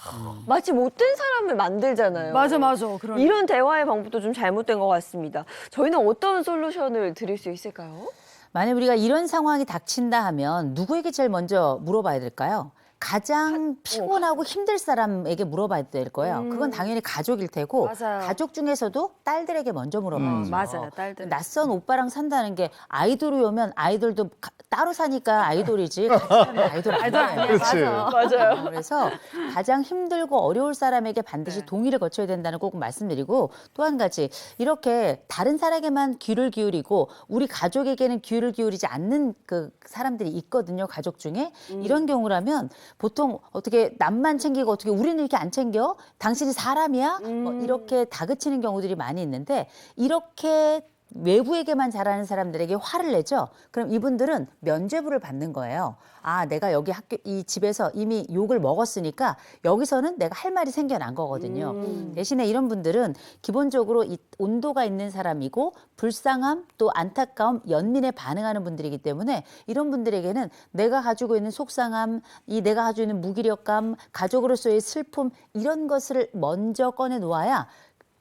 마치 못된 사람을 만들잖아요. 맞아. 그런. 이런 대화의 방법도 좀 잘못된 것 같습니다. 저희는 어떤 솔루션을 드릴 수 있을까요? 만약 우리가 이런 상황이 닥친다 하면 누구에게 제일 먼저 물어봐야 될까요? 가장 피곤하고 힘들 사람에게 물어봐야 될 거예요. 그건 당연히 가족일 테고 맞아요. 가족 중에서도 딸들에게 먼저 물어봐야죠. 맞아요, 딸들. 낯선 오빠랑 산다는 게 아이돌이 오면 아이돌도 따로 사니까 아이돌이지 같이 사는 아이돌 아니에요. 그렇지. 맞아요. 그래서 가장 힘들고 어려울 사람에게 반드시 동의를 거쳐야 된다는 꼭 말씀드리고 또 한 가지 이렇게 다른 사람에게만 귀를 기울이고 우리 가족에게는 귀를 기울이지 않는 그 사람들이 있거든요. 가족 중에 이런 경우라면 보통 어떻게 남만 챙기고 어떻게 우리는 이렇게 안 챙겨? 당신이 사람이야? 뭐 이렇게 다그치는 경우들이 많이 있는데 이렇게 외부에게만 잘하는 사람들에게 화를 내죠. 그럼 이분들은 면죄부를 받는 거예요. 아, 내가 여기 이 집에서 이미 욕을 먹었으니까 여기서는 내가 할 말이 생겨난 거거든요. 대신에 이런 분들은 기본적으로 이 온도가 있는 사람이고 불쌍함 또 안타까움, 연민에 반응하는 분들이기 때문에 이런 분들에게는 내가 가지고 있는 속상함, 내가 가지고 있는 무기력감, 가족으로서의 슬픔 이런 것을 먼저 꺼내 놓아야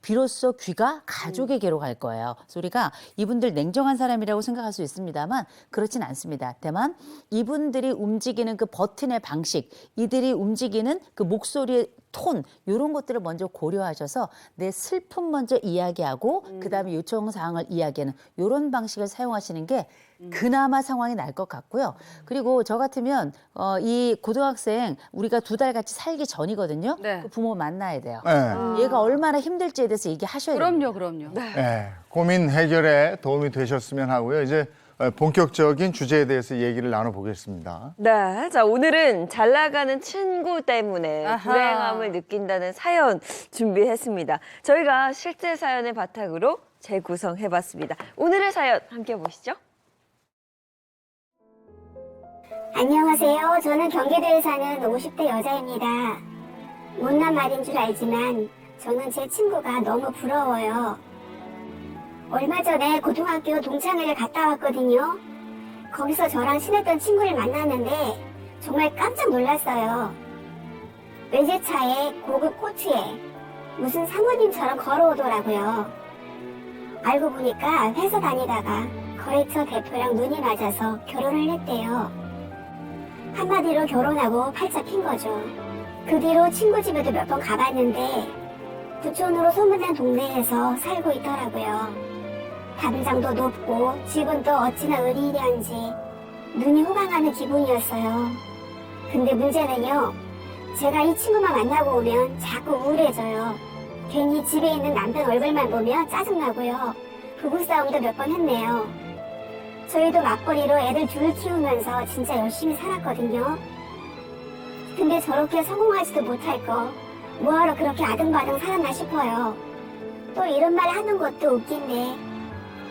비로소 귀가 가족에게로 갈 거예요. 그래서 우리가 이분들 냉정한 사람이라고 생각할 수 있습니다만 그렇진 않습니다. 다만 이분들이 움직이는 그 버튼의 방식, 이들이 움직이는 그 목소리의 톤 이런 것들을 먼저 고려하셔서 내 슬픔 먼저 이야기하고 그다음에 요청 사항을 이야기하는 이런 방식을 사용하시는 게 그나마 상황이 날 것 같고요. 그리고 저 같으면 이 고등학생 우리가 2달 같이 살기 전이거든요. 네. 그 부모 만나야 돼요. 네. 얘가 얼마나 힘들지에 대해서 얘기하셔야 돼요. 그럼요. 네, 고민 해결에 도움이 되셨으면 하고요. 이제 본격적인 주제에 대해서 얘기를 나눠보겠습니다. 네, 자 오늘은 잘 나가는 친구 때문에 아하. 불행함을 느낀다는 사연 준비했습니다. 저희가 실제 사연을 바탕으로 재구성해봤습니다. 오늘의 사연 함께 보시죠. 안녕하세요. 저는 경기도에 사는 50대 여자입니다. 못난 말인 줄 알지만 저는 제 친구가 너무 부러워요. 얼마 전에 고등학교 동창회를 갔다 왔거든요. 거기서 저랑 친했던 친구를 만났는데 정말 깜짝 놀랐어요. 외제차에 고급 코트에 무슨 사모님처럼 걸어오더라고요. 알고 보니까 회사 다니다가 거래처 대표랑 눈이 맞아서 결혼을 했대요. 한마디로 결혼하고 팔자 핀 거죠. 그 뒤로 친구 집에도 몇 번 가봤는데 부촌으로 소문난 동네에서 살고 있더라고요. 담장도 높고 집은 또 어찌나 의리의리한지 눈이 호강하는 기분이었어요. 근데 문제는요. 제가 이 친구만 만나고 오면 자꾸 우울해져요. 괜히 집에 있는 남편 얼굴만 보면 짜증나고요. 부부싸움도 몇 번 했네요. 저희도 맞벌이로 애들 둘 키우면서 진짜 열심히 살았거든요. 근데 저렇게 성공하지도 못할 거 뭐하러 그렇게 아등바등 살았나 싶어요. 또 이런 말 하는 것도 웃긴데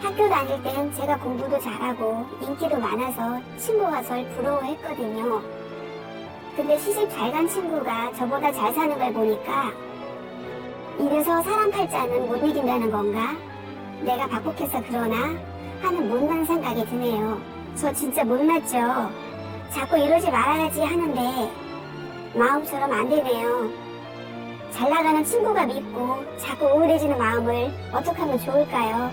학교 다닐 땐 제가 공부도 잘하고 인기도 많아서 친구가 절 부러워했거든요. 근데 시집 잘 간 친구가 저보다 잘 사는 걸 보니까 이래서 사람 팔자는 못 이긴다는 건가? 내가 박복해서 그러나? 하는 못난 생각이 드네요. 저 진짜 못났죠. 자꾸 이러지 말아야지 하는데 마음처럼 안 되네요. 잘 나가는 친구가 밉고 자꾸 우울해지는 마음을 어떻게 하면 좋을까요?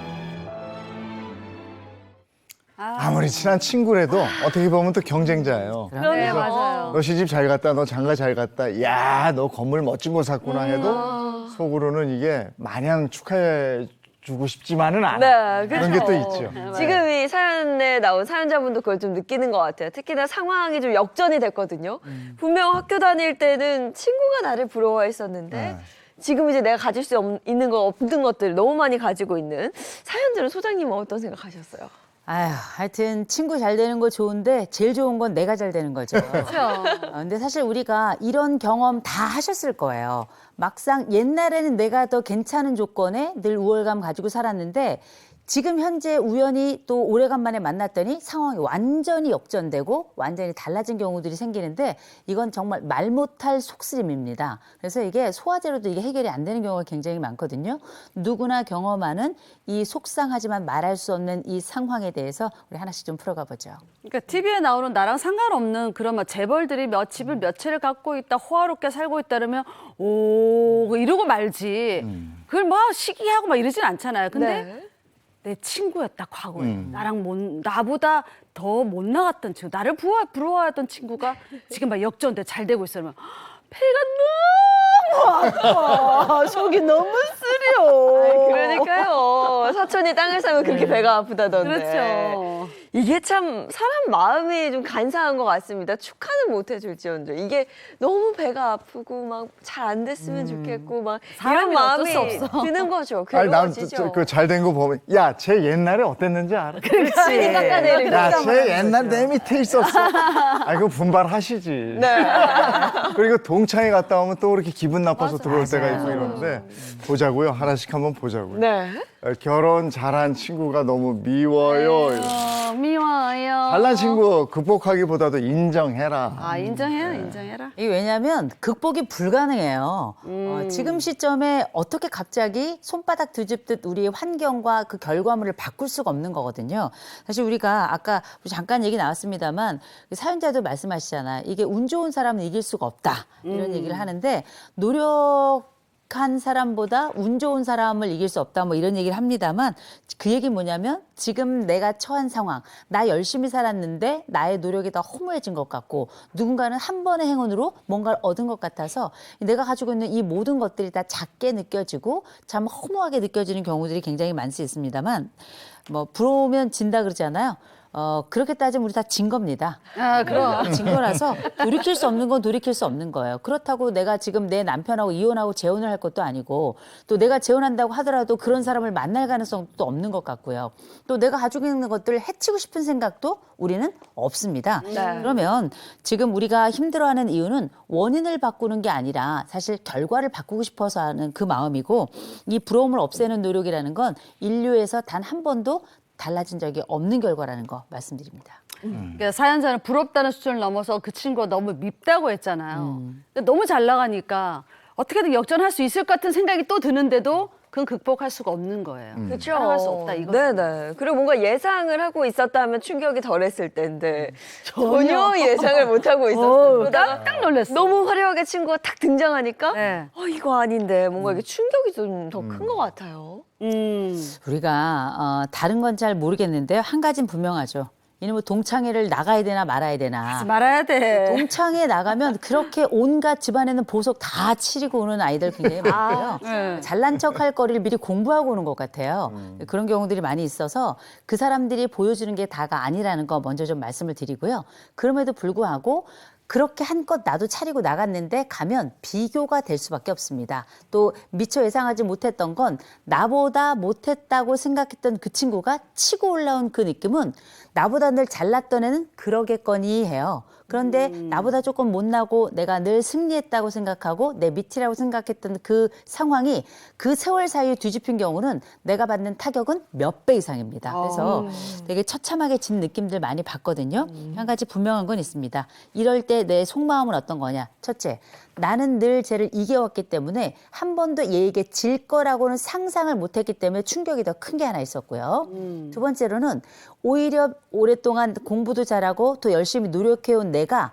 아무리 친한 친구라도 어떻게 보면 또 경쟁자예요. 그러네요. 맞아요. 너 시집 잘 갔다, 너 장가 잘 갔다, 야, 너 건물 멋진 거 샀구나 해도 속으로는 이게 마냥 축하해 주고 싶지만은 않아. 네, 그런 게 또 그렇죠. 있죠. 지금 이 사연에 나온 사연자분도 그걸 좀 느끼는 것 같아요. 특히나 상황이 좀 역전이 됐거든요. 분명 학교 다닐 때는 친구가 나를 부러워했었는데 네. 지금 이제 내가 가질 수 있는 거 없는 것들 너무 많이 가지고 있는 사연들은 소장님은 어떤 생각하셨어요? 아휴, 하여튼 친구 잘 되는 거 좋은데 제일 좋은 건 내가 잘 되는 거죠. 그렇죠. 근데 사실 우리가 이런 경험 다 하셨을 거예요. 막상 옛날에는 내가 더 괜찮은 조건에 늘 우월감 가지고 살았는데 지금 현재 우연히 또 오래간만에 만났더니 상황이 완전히 역전되고 완전히 달라진 경우들이 생기는데 이건 정말 말 못할 속쓰림입니다. 그래서 이게 소화제로도 이게 해결이 안 되는 경우가 굉장히 많거든요. 누구나 경험하는 이 속상하지만 말할 수 없는 이 상황에 대해서 우리 하나씩 좀 풀어가 보죠. 그러니까 TV에 나오는 나랑 상관없는 그런 막 재벌들이 집을 몇 채를 갖고 있다, 호화롭게 살고 있다 그러면 오 이러고 말지. 그걸 막 시기하고 막 이러진 않잖아요. 근데 네. 내 친구였다 과거에 나보다 더 못 나갔던 친구, 나를 부러워했던 친구가 지금 막 역전돼 잘 되고 있으면 배가 너무 아파. 속이 너무 쓰려. 그러니까요. 사촌이 땅을 사면 그렇게 배가 아프다던데. 그렇죠. 이게 참 사람 마음이 좀 간사한 것 같습니다. 축하는 못 해줄지언정 이게 너무 배가 아프고 막 잘 안 됐으면 좋겠고 막 이런 사람이 마음이 어쩔 수 없어. 드는 거죠. 아니, 괴로워지죠. 난그잘 된 거 보면, 야, 쟤 옛날에 어땠는지 알아? 빨리 깎아내리고. 야, 쟤 옛날 내 밑에 있었어. 아, 그거 분발하시지. 네. 그리고 동창회 갔다 오면 또 그렇게 기분 나빠서 들어올 때가 있고 이러는데 보자고요. 하나씩 한번 보자고요. 네. 결혼 잘한 친구가 너무 미워요. 미워요. 잘난 친구 극복하기보다도 인정해라. 아 인정해요, 인정해라. 이게 왜냐하면 극복이 불가능해요. 지금 시점에 어떻게 갑자기 손바닥 뒤집듯 우리의 환경과 그 결과물을 바꿀 수가 없는 거거든요. 사실 우리가 아까 잠깐 얘기 나왔습니다만 사연자도 말씀하시잖아요. 이게 운 좋은 사람은 이길 수가 없다. 이런 얘기를 하는데 노력한 사람보다 운 좋은 사람을 이길 수 없다 뭐 이런 얘기를 합니다만 그 얘기는 뭐냐면 지금 내가 처한 상황, 나 열심히 살았는데 나의 노력이 더 허무해진 것 같고 누군가는 한 번의 행운으로 뭔가를 얻은 것 같아서 내가 가지고 있는 이 모든 것들이 다 작게 느껴지고 참 허무하게 느껴지는 경우들이 굉장히 많이 있습니다만 뭐 부러우면 진다 그러잖아요. 그렇게 따지면 우리 다 진 겁니다. 아 그럼. 진 거라서 돌이킬 수 없는 건 돌이킬 수 없는 거예요. 그렇다고 내가 지금 내 남편하고 이혼하고 재혼을 할 것도 아니고 또 내가 재혼한다고 하더라도 그런 사람을 만날 가능성도 없는 것 같고요. 또 내가 가지고 있는 것들을 해치고 싶은 생각도 우리는 없습니다. 네. 그러면 지금 우리가 힘들어하는 이유는 원인을 바꾸는 게 아니라 사실 결과를 바꾸고 싶어서 하는 그 마음이고 이 부러움을 없애는 노력이라는 건 인류에서 단 한 번도 달라진 적이 없는 결과라는 거 말씀드립니다. 그러니까 사연자는 부럽다는 수준을 넘어서 그 친구가 너무 밉다고 했잖아요. 근데 너무 잘 나가니까 어떻게든 역전할 수 있을 것 같은 생각이 또 드는데도 그건 극복할 수가 없는 거예요. 그렇죠. 따라갈 수 없다 이거. 네네. 그리고 뭔가 예상을 하고 있었다면 충격이 덜했을 텐데 전혀 예상을 못 하고 있었어요. 깜짝 놀랐어. 너무 화려하게 친구가 탁 등장하니까 네. 이거 아닌데 뭔가 이게 충격이 좀 더 큰 것 같아요. 우리가 다른 건 잘 모르겠는데요. 한 가지는 분명하죠. 이놈의 동창회를 나가야 되나 말아야 되나. 말아야 돼. 동창회 나가면 그렇게 온갖 집안에는 보석 다 치르고 오는 아이들 굉장히 많고요. 네. 잘난 척할 거리를 미리 공부하고 오는 것 같아요. 그런 경우들이 많이 있어서 그 사람들이 보여주는 게 다가 아니라는 거 먼저 좀 말씀을 드리고요. 그럼에도 불구하고 그렇게 한껏 나도 차리고 나갔는데 가면 비교가 될 수밖에 없습니다. 또 미처 예상하지 못했던 건 나보다 못했다고 생각했던 그 친구가 치고 올라온 그 느낌은 나보다 늘 잘났던 애는 그러겠거니 해요. 그런데 나보다 조금 못나고 내가 늘 승리했다고 생각하고 내 밑이라고 생각했던 그 상황이 그 세월 사이에 뒤집힌 경우는 내가 받는 타격은 몇 배 이상입니다. 그래서 되게 처참하게 진 느낌들 많이 받거든요. 한 가지 분명한 건 있습니다. 이럴 때 내 속마음은 어떤 거냐. 첫째, 나는 늘 쟤를 이겨왔기 때문에 한 번도 얘에게 질 거라고는 상상을 못했기 때문에 충격이 더 큰 게 하나 있었고요. 두 번째로는 오히려 오랫동안 공부도 잘하고 또 열심히 노력해온 내가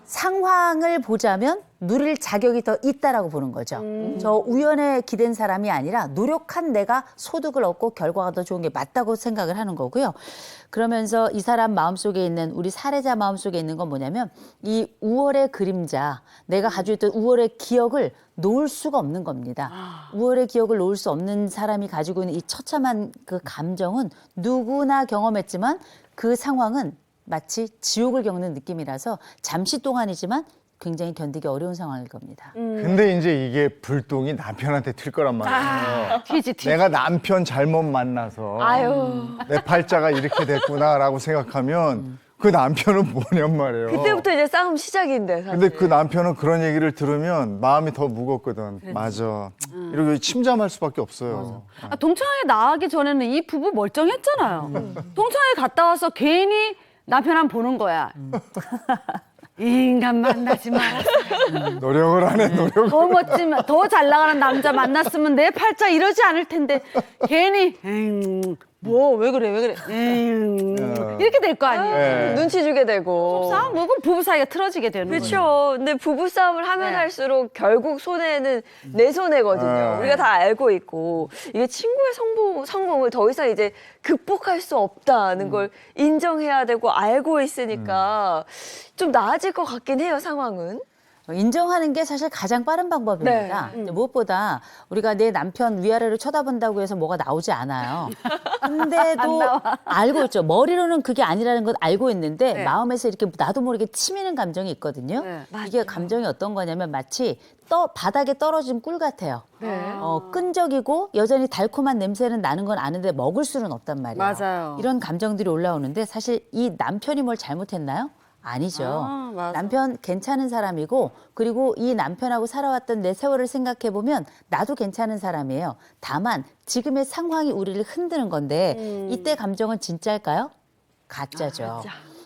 상황을 보자면 누릴 자격이 더 있다라고 보는 거죠. 저 우연에 기댄 사람이 아니라 노력한 내가 소득을 얻고 결과가 더 좋은 게 맞다고 생각을 하는 거고요. 그러면서 이 사람 마음속에 있는 우리 사례자 마음속에 있는 건 뭐냐면 이 우월의 그림자, 내가 가지고 있던 우월의 기억을 놓을 수가 없는 겁니다. 우월의 기억을 놓을 수 없는 사람이 가지고 있는 이 처참한 그 감정은 누구나 경험했지만 그 상황은 마치 지옥을 겪는 느낌이라서 잠시 동안이지만 굉장히 견디기 어려운 상황일 겁니다. 근데 이제 이게 불똥이 남편한테 튈 거란 말이에요. 튀지. 내가 남편 잘못 만나서 아유. 내 팔자가 이렇게 됐구나라고 생각하면 그 남편은 뭐냔 말이에요. 그때부터 이제 싸움 시작인데. 사실. 근데 그 남편은 그런 얘기를 들으면 마음이 더 무겁거든. 맞아. 이러고 침잠할 수밖에 없어요. 동창회 나가기 전에는 이 부부 멀쩡했잖아요. 동창회 갔다 와서 괜히 남편 한 보는 거야. 이 인간 만나지 말았어요. 노력을 하네, 노력을. 더 멋진, 더 잘 나가는 남자 만났으면 내 팔자 이러지 않을 텐데 괜히 뭐 왜 그래 이렇게 될 거 아니에요. 네. 눈치 주게 되고. 싸움 그건 부부 사이가 틀어지게 되는 거예요. 그렇죠. 근데 부부 싸움을 하면 네. 할수록 결국 손해는 내 손해거든요. 네. 우리가 다 알고 있고 이게 친구의 성공을 더 이상 이제 극복할 수 없다는 걸 인정해야 되고 알고 있으니까 좀 나아질 것 같긴 해요, 상황은. 인정하는 게 사실 가장 빠른 방법입니다. 근데 무엇보다 우리가 내 남편 위아래로 쳐다본다고 해서 뭐가 나오지 않아요. 근데도 알고 있죠. 머리로는 그게 아니라는 건 알고 있는데 네. 마음에서 이렇게 나도 모르게 치미는 감정이 있거든요. 네. 이게 감정이 어떤 거냐면 마치 바닥에 떨어진 꿀 같아요. 끈적이고 여전히 달콤한 냄새는 나는 건 아는데 먹을 수는 없단 말이에요. 맞아요. 이런 감정들이 올라오는데 사실 이 남편이 뭘 잘못했나요? 아니죠. 맞아. 남편 괜찮은 사람이고 그리고 이 남편하고 살아왔던 내 세월을 생각해보면 나도 괜찮은 사람이에요. 다만 지금의 상황이 우리를 흔드는 건데 이때 감정은 진짜일까요? 가짜죠.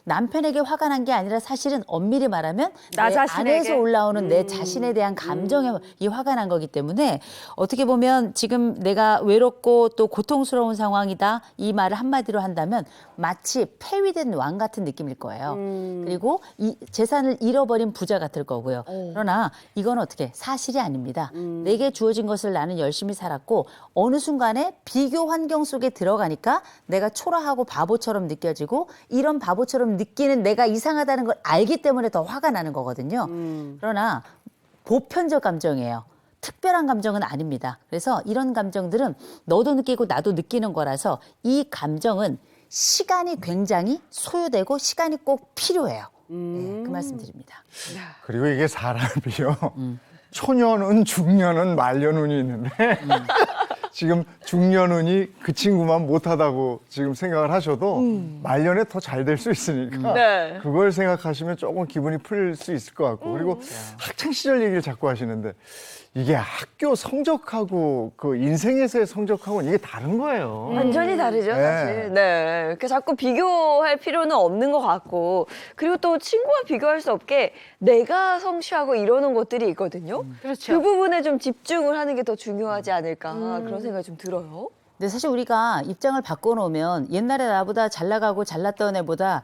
남편에게 화가 난 게 아니라 사실은 엄밀히 말하면 나 내 자신에게? 안에서 올라오는 내 자신에 대한 감정에 이 화가 난 거기 때문에 어떻게 보면 지금 내가 외롭고 또 고통스러운 상황이다 이 말을 한마디로 한다면 마치 폐위된 왕 같은 느낌일 거예요. 그리고 이 재산을 잃어버린 부자 같을 거고요. 그러나 이건 어떻게 사실이 아닙니다. 내게 주어진 것을 나는 열심히 살았고 어느 순간에 비교 환경 속에 들어가니까 내가 초라하고 바보처럼 느껴지고 이런 바보처럼 느끼는 내가 이상하다는 걸 알기 때문에 더 화가 나는 거거든요. 그러나 보편적 감정이에요. 특별한 감정은 아닙니다. 그래서 이런 감정들은 너도 느끼고 나도 느끼는 거라서 이 감정은 시간이 굉장히 소요되고 시간이 꼭 필요해요. 네, 그 말씀 드립니다. 그리고 이게 사람이요. 초년운, 중년운, 말년운이 있는데 지금 중년운이 그 친구만 못하다고 지금 생각을 하셔도 말년에 더 잘 될 수 있으니까 네. 그걸 생각하시면 조금 기분이 풀릴 수 있을 것 같고 그리고 학창 시절 얘기를 자꾸 하시는데 이게 학교 성적하고 그 인생에서의 성적하고는 이게 다른 거예요. 완전히 다르죠, 사실. 네. 이렇게 자꾸 비교할 필요는 없는 것 같고. 그리고 또 친구와 비교할 수 없게 내가 성취하고 이러는 것들이 있거든요. 그렇죠. 그 부분에 좀 집중을 하는 게 더 중요하지 않을까 그런 생각이 좀 들어요. 근데 사실 우리가 입장을 바꿔놓으면 옛날에 나보다 잘 나가고 잘났던 애보다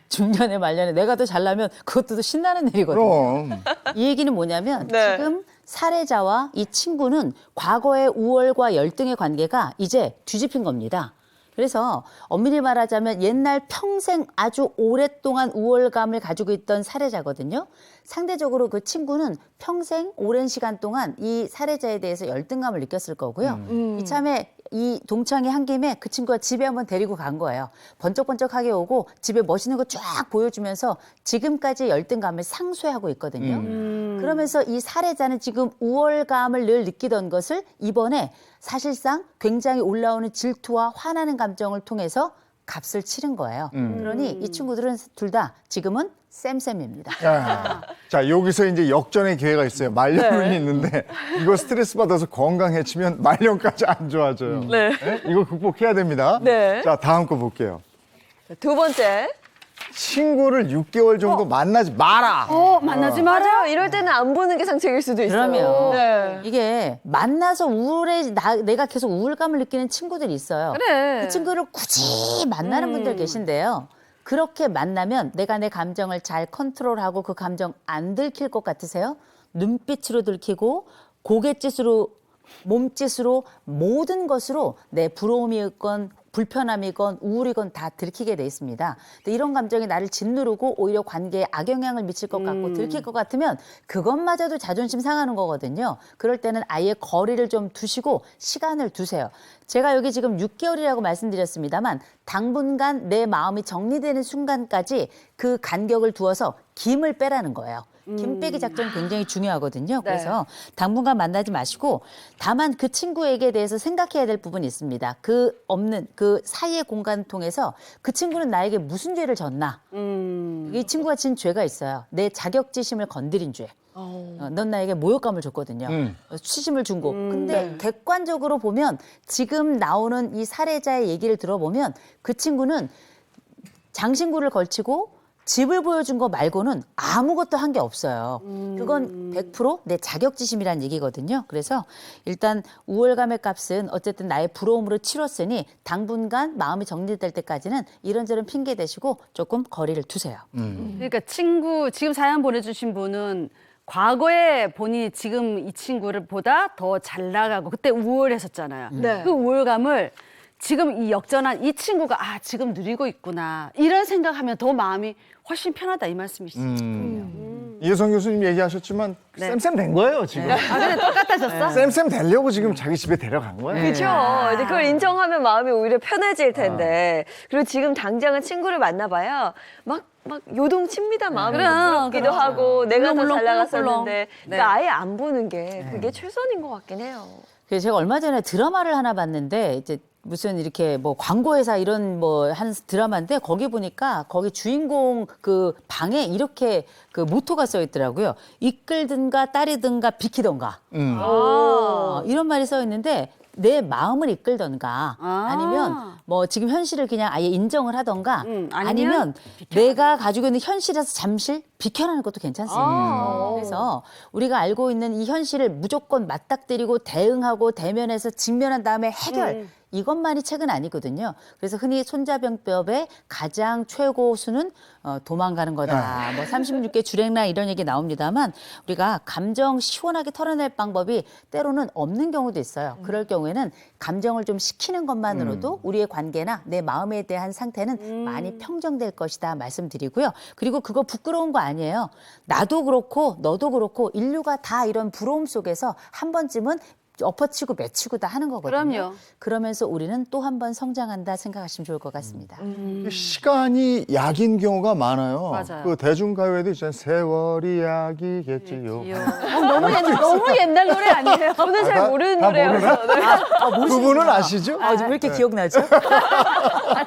중년에 말년에 내가 더 잘나면 그것도 더 신나는 일이거든요. 그럼 이 얘기는 뭐냐면 네. 지금 사례자와 이 친구는 과거의 우월과 열등의 관계가 이제 뒤집힌 겁니다. 그래서 엄밀히 말하자면 옛날 평생 아주 오랫동안 우월감을 가지고 있던 사례자거든요. 상대적으로 그 친구는 평생 오랜 시간 동안 이 사례자에 대해서 열등감을 느꼈을 거고요. 이참에 이 동창회 한 김에 그 친구가 집에 한번 데리고 간 거예요. 번쩍번쩍하게 오고 집에 멋있는 거 쫙 보여주면서 지금까지 열등감을 상쇄하고 있거든요. 그러면서 이 사례자는 지금 우월감을 늘 느끼던 것을 이번에 사실상 굉장히 올라오는 질투와 화나는 감정을 통해서 값을 치른 거예요. 그러니 이 친구들은 둘 다 지금은 쌤쌤입니다. 자, 여기서 이제 역전의 기회가 있어요. 말년이 있는데 이거 스트레스 받아서 건강해지면 말년까지 안 좋아져요. 네. 이거 극복해야 됩니다. 네. 자, 다음 거 볼게요. 두 번째. 친구를 6개월 정도 만나지 마라. 만나지 마라. 맞아요. 이럴 때는 안 보는 게 상책일 수도 있어요. 그러면 네. 이게 만나서 내가 계속 우울감을 느끼는 친구들이 있어요. 그래. 그 친구를 굳이 만나는 분들 계신데요. 그렇게 만나면 내가 내 감정을 잘 컨트롤하고 그 감정 안 들킬 것 같으세요? 눈빛으로 들키고 고갯짓으로 몸짓으로 모든 것으로 내 부러움이건 불편함이건 우울이건 다 들키게 돼 있습니다. 근데 이런 감정이 나를 짓누르고 오히려 관계에 악영향을 미칠 것 같고 들킬 것 같으면 그것마저도 자존심 상하는 거거든요. 그럴 때는 아예 거리를 좀 두시고 시간을 두세요. 제가 여기 지금 6개월이라고 말씀드렸습니다만 당분간 내 마음이 정리되는 순간까지 그 간격을 두어서 김을 빼라는 거예요. 김 빼기 작전 굉장히 중요하거든요. 그래서 당분간 만나지 마시고 다만 그 친구에게 대해서 생각해야 될 부분이 있습니다. 그 없는 그 사이의 공간을 통해서 그 친구는 나에게 무슨 죄를 졌나. 이 친구가 진 죄가 있어요. 내 자격지심을 건드린 죄. 넌 나에게 모욕감을 줬거든요. 수치심을 준 거. 근데 객관적으로 보면 지금 나오는 이 사례자의 얘기를 들어보면 그 친구는 장신구를 걸치고 집을 보여준 거 말고는 아무것도 한 게 없어요. 그건 100% 내 자격지심이란 얘기거든요. 그래서 일단 우월감의 값은 어쨌든 나의 부러움으로 치렀으니 당분간 마음이 정리될 때까지는 이런저런 핑계 대시고 조금 거리를 두세요. 그러니까 지금 사연 보내주신 분은 과거에 본인이 지금 이 친구를 보다 더 잘 나가고 그때 우월했었잖아요. 네. 그 우월감을 지금 이 역전한 이 친구가 지금 누리고 있구나 이런 생각하면 더 마음이 훨씬 편하다 이 말씀이시죠. 이혜성 교수님 얘기하셨지만 쌤쌤 된 거예요, 지금. 근데 똑같아졌어? 쌤쌤 되려고 지금 자기 집에 데려간 거예요. 그렇죠. 이제 그걸 인정하면 마음이 오히려 편해질 텐데. 그리고 지금 당장은 친구를 만나봐야 막 요동칩니다. 마음이 부럽기도 하고 내가 더 물렁물렁 잘 나갔었는데. 꿀렁꿀렁. 그러니까 아예 안 보는 게 그게 최선인 것 같긴 해요. 그래서 제가 얼마 전에 드라마를 하나 봤는데 이제 무슨 이렇게 뭐 광고회사 이런 뭐 한 드라마인데 거기 보니까 거기 주인공 그 방에 이렇게 그 모토가 써 있더라고요. 이끌든가 따르든가 비키던가. 이런 말이 써 있는데 내 마음을 이끌던가 아니면 뭐 지금 현실을 그냥 아예 인정을 하던가 아니면 내가 가지고 있는 현실에서 잠시 비켜나는 것도 괜찮습니다. 그래서 우리가 알고 있는 이 현실을 무조건 맞닥뜨리고 대응하고 대면해서 직면한 다음에 해결 이것만이 책은 아니거든요. 그래서 흔히 손자병법의 가장 최고 수는 도망가는 거다. 뭐 36개 줄행라 이런 얘기 나옵니다만 우리가 감정 시원하게 털어낼 방법이 때로는 없는 경우도 있어요. 그럴 경우에는 감정을 좀 식히는 것만으로도 우리의 관계나 내 마음에 대한 상태는 많이 평정될 것이다 말씀드리고요. 그리고 그거 부끄러운 거 아니에요. 나도 그렇고 너도 그렇고 인류가 다 이런 부러움 속에서 한 번쯤은 엎어치고 매치고 다 하는 거거든요. 그럼요. 그러면서 우리는 또 한 번 성장한다 생각하시면 좋을 것 같습니다. 시간이 약인 경우가 많아요. 맞아요. 그 대중가요에도 있잖아요. 세월이 약이겠지요. 너무 옛날 노래 아니에요? 저는 잘 모르는 노래여서. 그분은 아시죠? 왜 이렇게 기억나죠?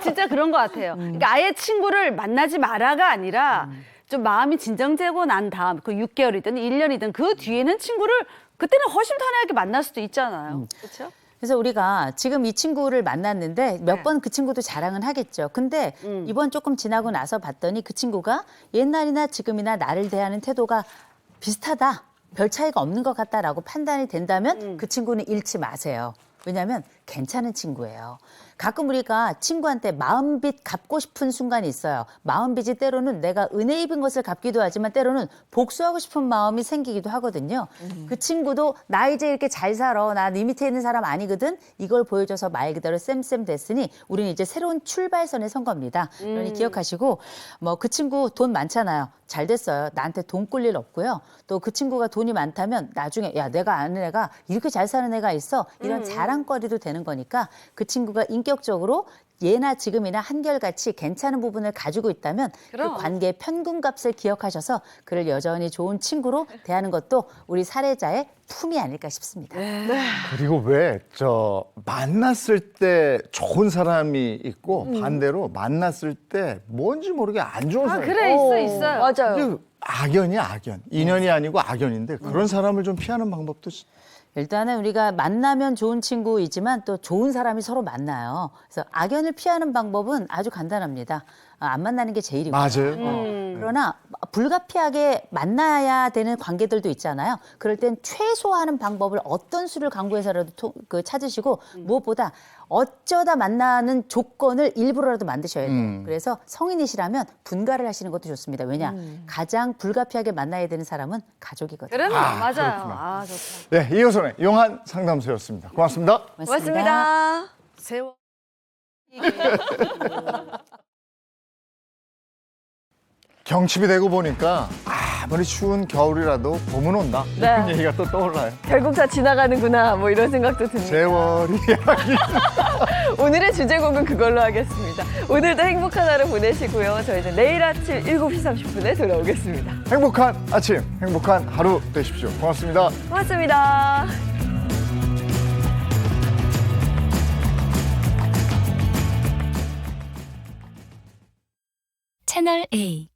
진짜 그런 것 같아요. 그러니까 아예 친구를 만나지 마라가 아니라 좀 마음이 진정되고 난 다음 그 6개월이든 1년이든 그 뒤에는 친구를 그때는 허심탄회하게 만날 수도 있잖아요. 그렇죠? 그래서 우리가 지금 이 친구를 만났는데 몇 번 그 친구도 자랑은 하겠죠. 근데 이번 조금 지나고 나서 봤더니 그 친구가 옛날이나 지금이나 나를 대하는 태도가 비슷하다. 별 차이가 없는 것 같다라고 판단이 된다면 그 친구는 잃지 마세요. 왜냐하면 괜찮은 친구예요. 가끔 우리가 친구한테 마음빚 갚고 싶은 순간이 있어요. 마음빚이 때로는 내가 은혜 입은 것을 갚기도 하지만 때로는 복수하고 싶은 마음이 생기기도 하거든요. 그 친구도 나 이제 이렇게 잘 살아. 나 네 밑에 있는 사람 아니거든. 이걸 보여줘서 말 그대로 쌤쌤 됐으니 우리는 이제 새로운 출발선에 선 겁니다. 그러니 기억하시고 뭐 그 친구 돈 많잖아요. 잘 됐어요. 나한테 돈 꿀 일 없고요. 또 그 친구가 돈이 많다면 나중에 야 내가 아는 애가 이렇게 잘 사는 애가 있어. 이런 자랑거리도 되는 거니까 그 친구가 인격적으로 예나 지금이나 한결같이 괜찮은 부분을 가지고 있다면 그럼. 그 관계의 편금값을 기억하셔서 그를 여전히 좋은 친구로 대하는 것도 우리 사례자의 품이 아닐까 싶습니다. 그리고 왜 만났을 때 좋은 사람이 있고 반대로 만났을 때 뭔지 모르게 안 좋은 사람이 그래, 있어요. 맞아요. 이게 악연이야, 악연. 인연이 아니고 악연인데 그런 사람을 좀 피하는 방법도 일단은 우리가 만나면 좋은 친구이지만 또 좋은 사람이 서로 만나요. 그래서 악연을 피하는 방법은 아주 간단합니다. 안 만나는 게 제일이고요. 맞아요. 그러나 불가피하게 만나야 되는 관계들도 있잖아요. 그럴 땐 최소화하는 방법을 어떤 수를 강구해서라도 찾으시고 무엇보다 어쩌다 만나는 조건을 일부러라도 만드셔야 돼요. 그래서 성인이시라면 분가를 하시는 것도 좋습니다. 왜냐? 가장 불가피하게 만나야 되는 사람은 가족이거든요. 그러면 맞아요. 그렇구나. 아, 좋다. 네, 이효선의 용한 상담소였습니다. 고맙습니다. 고맙습니다. 세월. 경칩이 되고 보니까 아무리 추운 겨울이라도 봄은 온다. 네. 이런 얘기가 또 떠올라요. 결국 다 지나가는구나 뭐 이런 생각도 듭니다. 세월이 오늘의 주제곡은 그걸로 하겠습니다. 오늘도 행복한 하루 보내시고요. 저희는 내일 아침 7시 30분에 돌아오겠습니다. 행복한 아침, 행복한 하루 되십시오. 고맙습니다. 고맙습니다. 채널 A